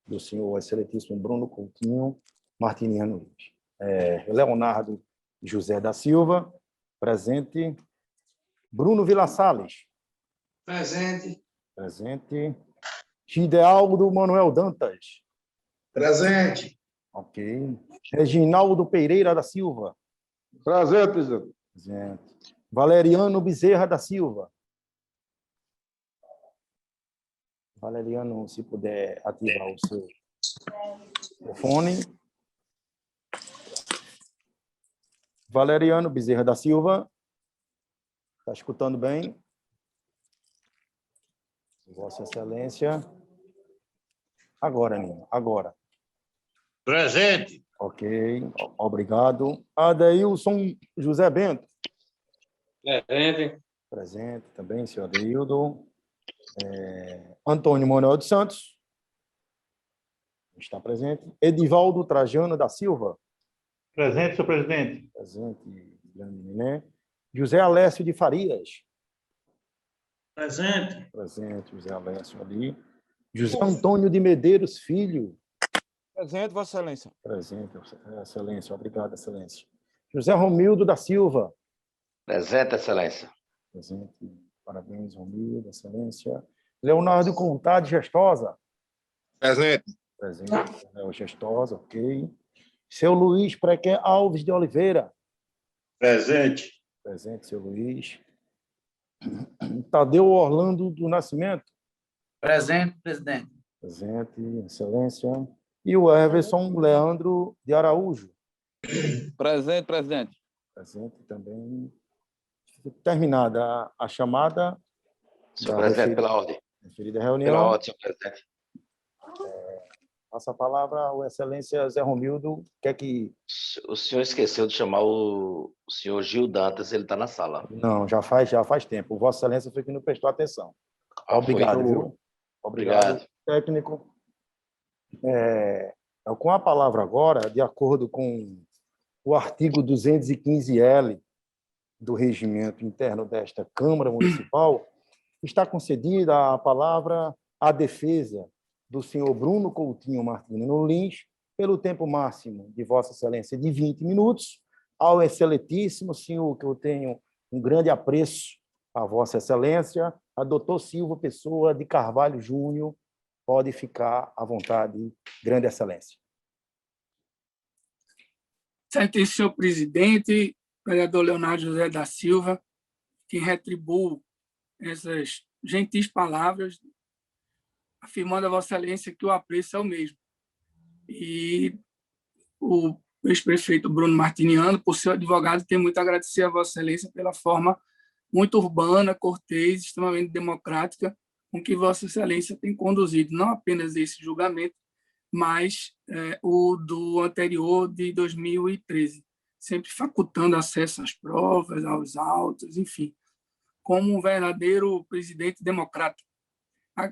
do senhor excelentíssimo Bruno Coutinho Martiniano Luiz. Leonardo José da Silva, presente. Bruno Vila Sales. Presente. Presente. Gidealdo Manuel Dantas. Presente. Ok. Reginaldo Pereira da Silva. Prazer, presidente. Presente. Valeriano Bezerra da Silva. Valeriano, se puder ativar o seu microfone. Valeriano Bezerra da Silva. Está escutando bem? Vossa Excelência. Agora, Nino. Agora. Presente. Ok. Obrigado. Adeilson José Bento. Presente. Presente também, senhor Adeildo. Antônio Manuel dos Santos. Está presente. Edivaldo Trajano da Silva. Presente, senhor presidente. Presente, grande neném. José Alessio de Farias. Presente. Presente, José Alessio ali. José Antônio de Medeiros Filho. Presente, Vossa Excelência. Presente, Excelência. Obrigado, Excelência. José Romildo da Silva. Presente, Excelência. Presente. Parabéns, Romildo, Excelência. Leonardo Contade Gestosa. Presente. Presente. Léo Gestosa, ok. Seu Luiz Prequer Alves de Oliveira. Presente. Presente, seu Luiz. Tadeu Orlando do Nascimento. Presente, presidente. Presente, Excelência. E o Everson Leandro de Araújo. Presente, presidente. Presente também. Terminada a chamada Senhor presidente, pela ordem. referida reunião. Pela ordem, senhor presidente. Passa a palavra ao Excelência Zé Romildo. Quer que... O senhor esqueceu de chamar o senhor Gil Dantas, ele está na sala. Não, já faz tempo. Vossa Excelência foi que não prestou atenção. Obrigado, viu? Obrigado, técnico. Com a palavra agora, de acordo com o artigo 215L do regimento interno desta Câmara Municipal, está concedida a palavra à defesa do senhor Bruno Coutinho Martino Lins, pelo tempo máximo de Vossa Excelência de 20 minutos, ao excelentíssimo senhor, que eu tenho um grande apreço a Vossa Excelência, a doutor Silva Pessoa de Carvalho Júnior, pode ficar à vontade, grande excelência. Excelentíssimo senhor presidente, vereador Leonardo José da Silva, que retribuo essas gentis palavras, afirmando a Vossa Excelência que o apreço é o mesmo. E o ex-prefeito Bruno Martiniano, por seu advogado, tem muito a agradecer a Vossa Excelência pela forma muito urbana, cortês, extremamente democrática, com que Vossa Excelência tem conduzido não apenas esse julgamento, mas o do anterior, de 2013, sempre facultando acesso às provas, aos autos, enfim, como um verdadeiro presidente democrático.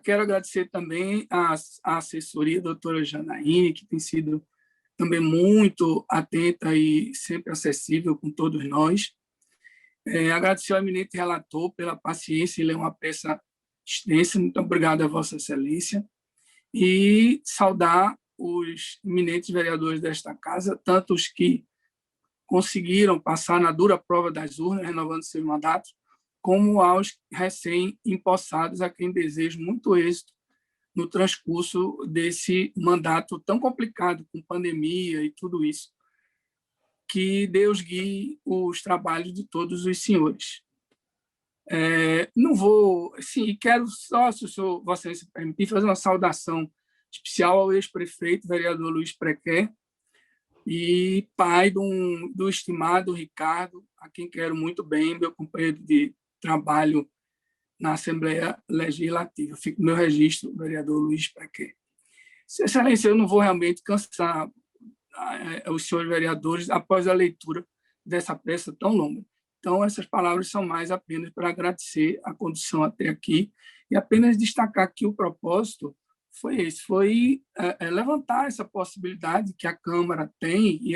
Quero agradecer também à assessoria da doutora Janaíne, que tem sido também muito atenta e sempre acessível com todos nós. Agradecer ao eminente relator pela paciência em ler uma peça extensa. Muito obrigado a Vossa Excelência. E saudar os eminentes vereadores desta casa, tanto os que conseguiram passar na dura prova das urnas, renovando seus mandatos, como aos recém-empossados, a quem desejo muito êxito no transcurso desse mandato tão complicado, com pandemia e tudo isso. Que Deus guie os trabalhos de todos os senhores. Não vou... Sim, quero só, se o senhor, Vossa Excelência permitir, fazer uma saudação especial ao ex-prefeito, vereador Luiz Prequer, e pai do estimado Ricardo, a quem quero muito bem, meu companheiro de trabalho na Assembleia Legislativa. Fica o meu registro, vereador Luiz Prequer. Excelência, eu não vou realmente cansar os senhores vereadores após a leitura dessa peça tão longa. Então, essas palavras são mais apenas para agradecer a condução até aqui e apenas destacar que o propósito foi esse, foi levantar essa possibilidade que a Câmara tem e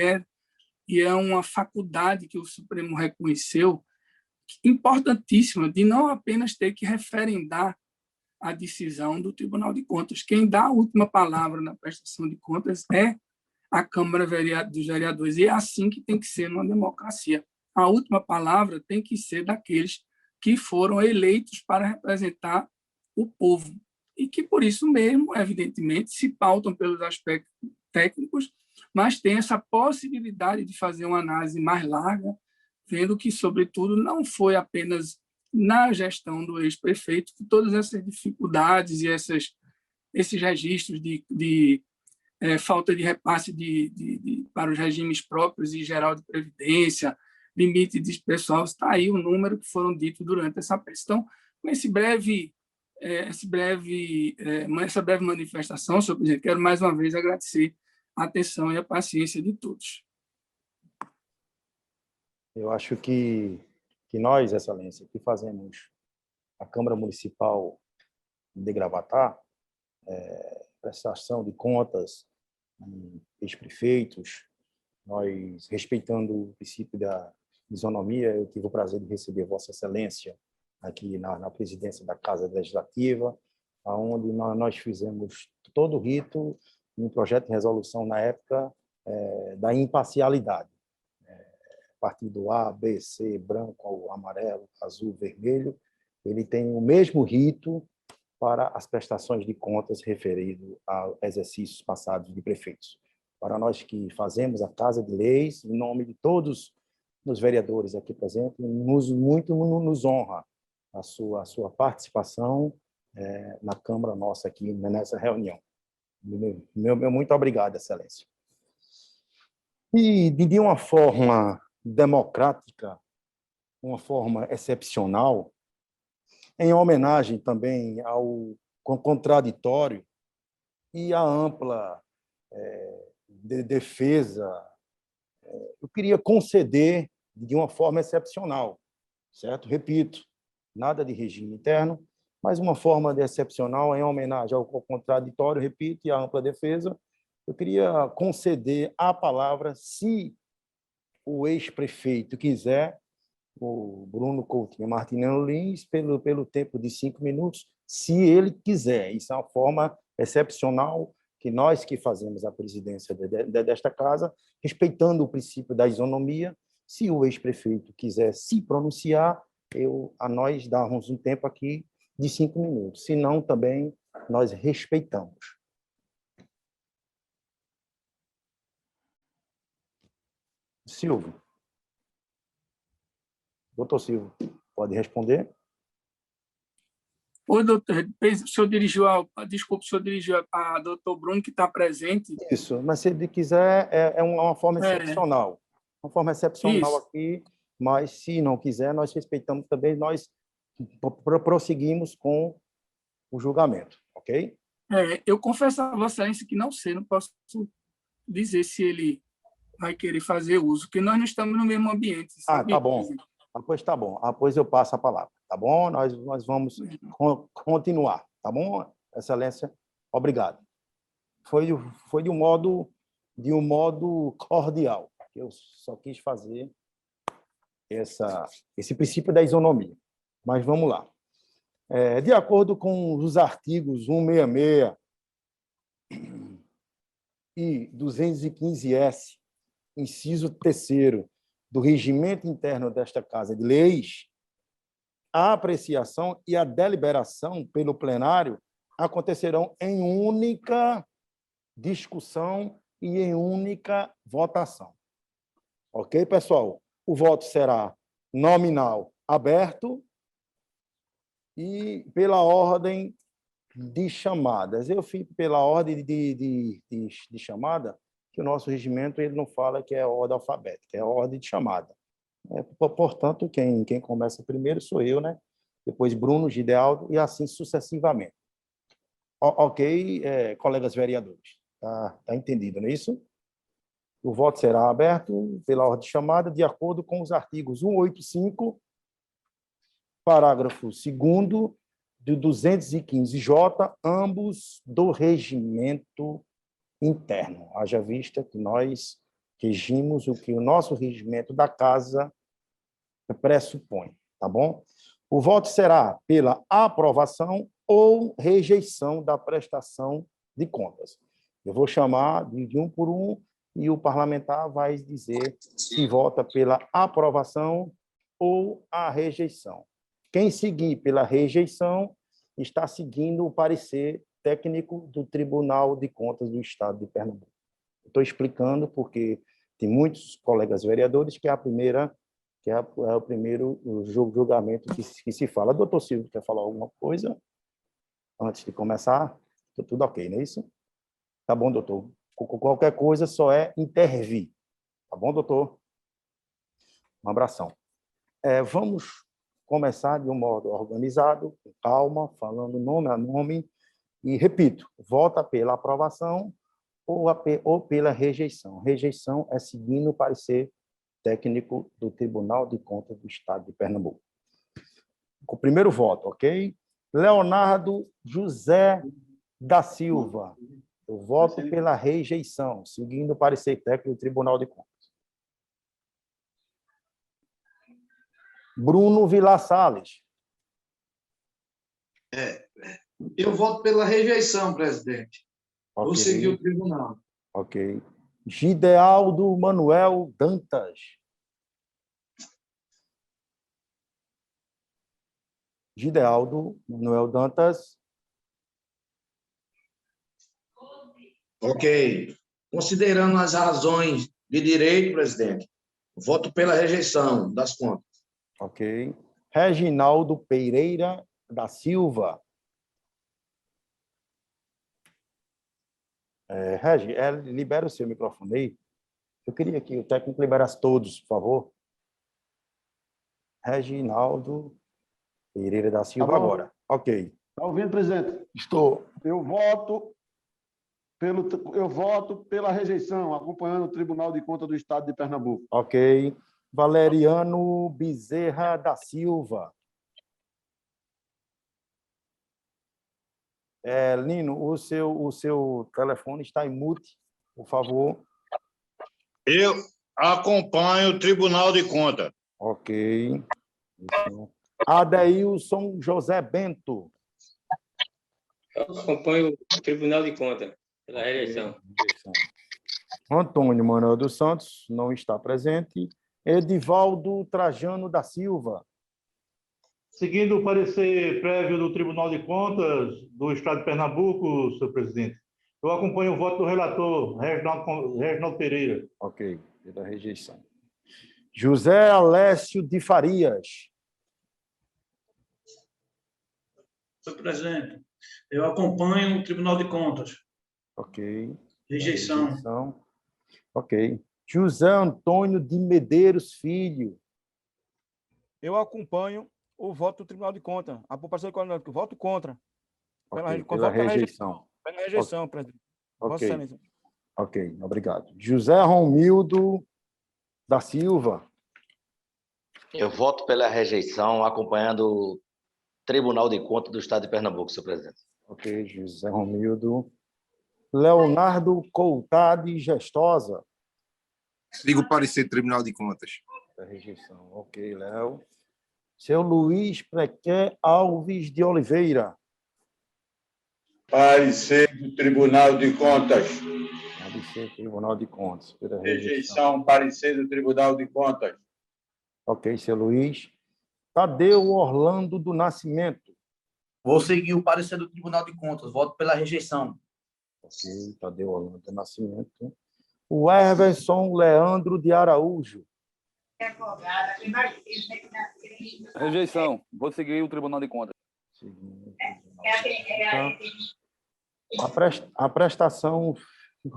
é uma faculdade que o Supremo reconheceu, importantíssima, de não apenas ter que referendar a decisão do Tribunal de Contas. Quem dá a última palavra na prestação de contas é a Câmara dos Vereadores, e é assim que tem que ser numa democracia. A última palavra tem que ser daqueles que foram eleitos para representar o povo, e que, por isso mesmo, evidentemente, se pautam pelos aspectos técnicos, mas tem essa possibilidade de fazer uma análise mais larga, vendo que, sobretudo, não foi apenas na gestão do ex-prefeito que todas essas dificuldades e esses registros de falta de repasse para os regimes próprios e geral de previdência, limite de pessoal, está aí o número que foram ditos durante essa peça. Então, com essa breve manifestação, senhor presidente, quero mais uma vez agradecer a atenção e a paciência de todos. Eu acho que nós, Excelência, que fazemos a Câmara Municipal de Gravatá, prestação de contas, ex-prefeitos, nós, respeitando o princípio da isonomia, eu tive o prazer de receber Vossa Excelência aqui na presidência da Casa Legislativa, onde nós fizemos todo o rito um projeto de resolução na época da imparcialidade. Partido A, B, C, branco, amarelo, azul, vermelho, ele tem o mesmo rito para as prestações de contas referido a exercícios passados de prefeitos. Para nós que fazemos a Casa de Leis, em nome de todos os vereadores aqui presentes, muito nos honra a sua participação na Câmara nossa aqui, nessa reunião. Meu muito obrigado, Excelência. E de uma forma democrática, uma forma excepcional, em homenagem também ao contraditório e à ampla defesa, eu queria conceder de uma forma excepcional, certo? Repito, nada de regime interno, mas uma forma de excepcional em homenagem ao contraditório, repito, e à ampla defesa, eu queria conceder a palavra, se o ex-prefeito quiser, o Bruno Coutinho Martinello Lins, pelo tempo de 5 minutos, se ele quiser. Isso é uma forma excepcional que nós que fazemos a presidência desta casa, respeitando o princípio da isonomia, se o ex-prefeito quiser se pronunciar, a nós darmos um tempo aqui de 5 minutos. Se não, também nós respeitamos. Silvio. Doutor Silvio, pode responder? Oi, doutor. O senhor dirigiu desculpe, o senhor dirigiu a doutor Bruno, que está presente. Isso, mas se ele quiser, é uma forma excepcional. Uma forma excepcional Isso. aqui, mas se não quiser, nós respeitamos também, nós prosseguimos com o julgamento, ok? Eu confesso a Vossa Excelência que não sei, não posso dizer se ele vai querer fazer uso, porque nós não estamos no mesmo ambiente. Sabe? Tá bom. Pois tá bom. Pois eu passo a palavra, tá bom? Nós vamos continuar, tá bom, Excelência? Obrigado. Foi de um modo cordial, que eu só quis fazer esse princípio da isonomia. Mas vamos lá. De acordo com os artigos 166 e 215-S, inciso 3º, do regimento interno desta Casa de Leis, a apreciação e a deliberação pelo plenário acontecerão em única discussão e em única votação. Ok, pessoal? O voto será nominal aberto e pela ordem de chamadas. Eu fico pela ordem de chamada, que o nosso regimento ele não fala que é ordem alfabética, é ordem de chamada. Portanto, quem começa primeiro sou eu, né? Depois Bruno, Gidealdo e assim sucessivamente. Ok, colegas vereadores? Tá entendido, não é isso? O voto será aberto pela ordem de chamada, de acordo com os artigos 185, parágrafo 2º, do 215J, ambos do regimento interno. Haja vista que nós regimos o que o nosso regimento da casa pressupõe, tá bom? O voto será pela aprovação ou rejeição da prestação de contas. Eu vou chamar de um por um e o parlamentar vai dizer se vota pela aprovação ou a rejeição. Quem seguir pela rejeição está seguindo o parecer técnico do Tribunal de Contas do Estado de Pernambuco. Estou explicando porque tem muitos colegas vereadores que é o primeiro julgamento que se fala. Doutor Silvio, quer falar alguma coisa antes de começar? Tudo ok, não é isso? Tá bom, doutor. Qualquer coisa só é intervir. Tá bom, doutor? Um abração. Vamos começar de um modo organizado, com calma, falando nome a nome. E, repito, vota pela aprovação ou pela rejeição. Rejeição é seguindo o parecer técnico do Tribunal de Contas do Estado de Pernambuco. O primeiro voto, ok? Leonardo José da Silva. Eu voto pela rejeição, seguindo o parecer técnico do Tribunal de Contas. Bruno Vilar Salles. Eu voto pela rejeição, presidente. Vou seguir o tribunal. Ok. Gidealdo Manuel Dantas. Gidealdo Manuel Dantas. Ok. Considerando as razões de direito, presidente, voto pela rejeição das contas. Ok. Reginaldo Pereira da Silva. Regi, libera o seu microfone aí. Eu queria que o técnico liberasse todos, por favor. Reginaldo Pereira da Silva, Tá bom. agora. Ok. Está ouvindo, presidente? Estou. Eu voto pela rejeição, acompanhando o Tribunal de Contas do Estado de Pernambuco. Ok. Valeriano Bezerra da Silva. Lino, o seu telefone está em mute, por favor. Eu acompanho o Tribunal de Contas. Ok. Adeilson José Bento. Eu acompanho o Tribunal de Contas pela rejeição. Antônio Manuel dos Santos não está presente. Edivaldo Trajano da Silva. Seguindo o parecer prévio do Tribunal de Contas do Estado de Pernambuco, senhor presidente, eu acompanho o voto do relator, Reginaldo Pereira. Ok, pela rejeição. José Alessio de Farias. Senhor presidente, eu acompanho o Tribunal de Contas. Ok. Rejeição. Ok. José Antônio de Medeiros Filho. Eu acompanho o voto do Tribunal de Contas. A população econômica, eu voto contra. Pela rejeição. Pela rejeição, presidente. Vossa Excelência. Ok, obrigado. José Romildo da Silva. Eu voto pela rejeição, acompanhando o Tribunal de Contas do Estado de Pernambuco, senhor presidente. Ok, José Romildo. Leonardo Coutade Gestosa. Sigo o parecer do Tribunal de Contas. Da rejeição. Ok, Léo. Seu Luiz Prequer Alves de Oliveira. Parecer do Tribunal de Contas. Parecer Tribunal de Contas. Pela Rejeição, parecer do Tribunal de Contas. Ok, seu Luiz. Tadeu Orlando do Nascimento. Vou seguir o parecer do Tribunal de Contas. Voto pela rejeição. Ok, Tadeu Orlando do Nascimento. O Everson Leandro de Araújo. Rejeição. Vou seguir o Tribunal de Contas. A prestação,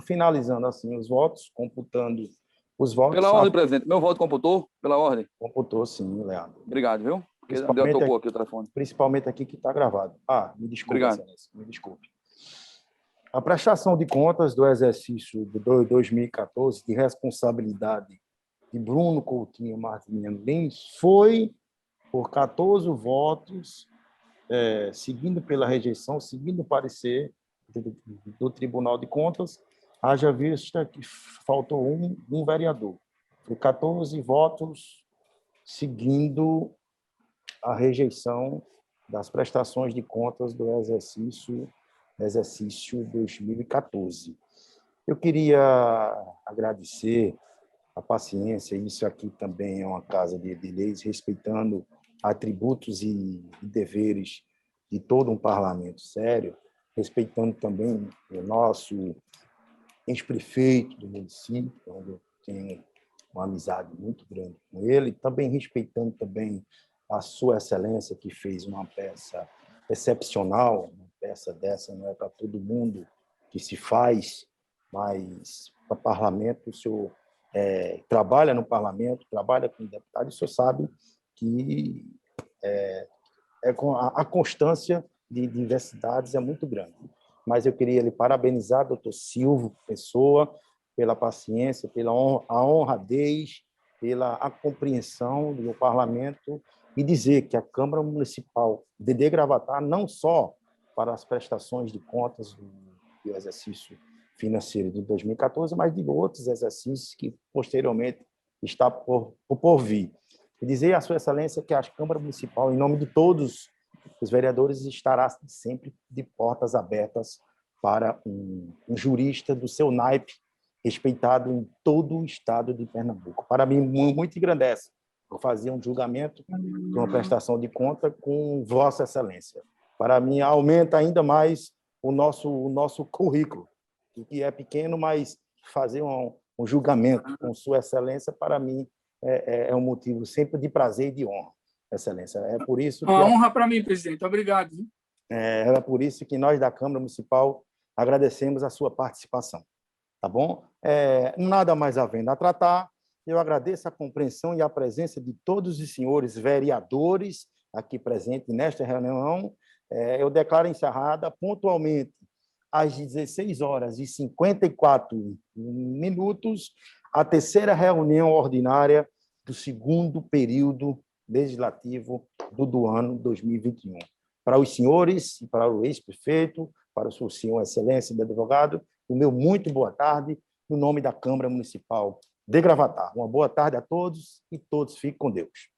finalizando assim os votos, computando os votos. Pela ordem, presidente. Meu voto computou? Pela ordem? Computou, sim, Leandro. Obrigado, viu? Porque tocou aqui o telefone. Principalmente aqui que está gravado. Me desculpe, obrigado. Excelência, me desculpe. A prestação de contas do exercício de 2014 de responsabilidade de Bruno Coutinho Martiniano Lins foi por 14 votos, seguindo pela rejeição, seguindo o parecer do Tribunal de Contas, haja vista que faltou um vereador. Foi 14 votos seguindo a rejeição das prestações de contas do exercício 2014. Eu queria agradecer a paciência, isso aqui também é uma casa de leis, respeitando atributos e deveres de todo um parlamento sério, respeitando também o nosso ex-prefeito do município, onde eu tenho uma amizade muito grande com ele, também respeitando também a sua excelência, que fez uma peça excepcional, uma peça dessa não é para todo mundo que se faz, mas para o parlamento, o senhor trabalha no parlamento, trabalha com deputado, o senhor sabe que a constância de diversidades é muito grande. Mas eu queria lhe parabenizar, doutor Silvio Pessoa, pela paciência, pela honradez, pela compreensão do parlamento e dizer que a Câmara Municipal de Gravatar, não só para as prestações de contas do exercício financeiro de 2014, mas de outros exercícios que posteriormente está por vir. E dizer à Sua Excelência que a Câmara Municipal, em nome de todos os vereadores, estará sempre de portas abertas para um jurista do seu naipe, respeitado em todo o estado de Pernambuco. Para mim, muito engrandece eu fazer um julgamento de uma prestação de conta com Vossa Excelência. Para mim, aumenta ainda mais o nosso currículo, que é pequeno, mas fazer um julgamento com Sua Excelência, para mim, é um motivo sempre de prazer e de honra, Excelência. É por isso que... Uma honra para mim, presidente. Obrigado. É por isso que nós da Câmara Municipal agradecemos a sua participação. Tá bom? Nada mais havendo a tratar, eu agradeço a compreensão e a presença de todos os senhores vereadores aqui presentes nesta reunião. Eu declaro encerrada pontualmente às 16h54 a terceira reunião ordinária do segundo período legislativo do ano 2021. Para os senhores e para o ex-prefeito, para o senhor Excelência do advogado, o meu muito boa tarde, no nome da Câmara Municipal de Gravatar. Uma boa tarde a todos e todos fiquem com Deus.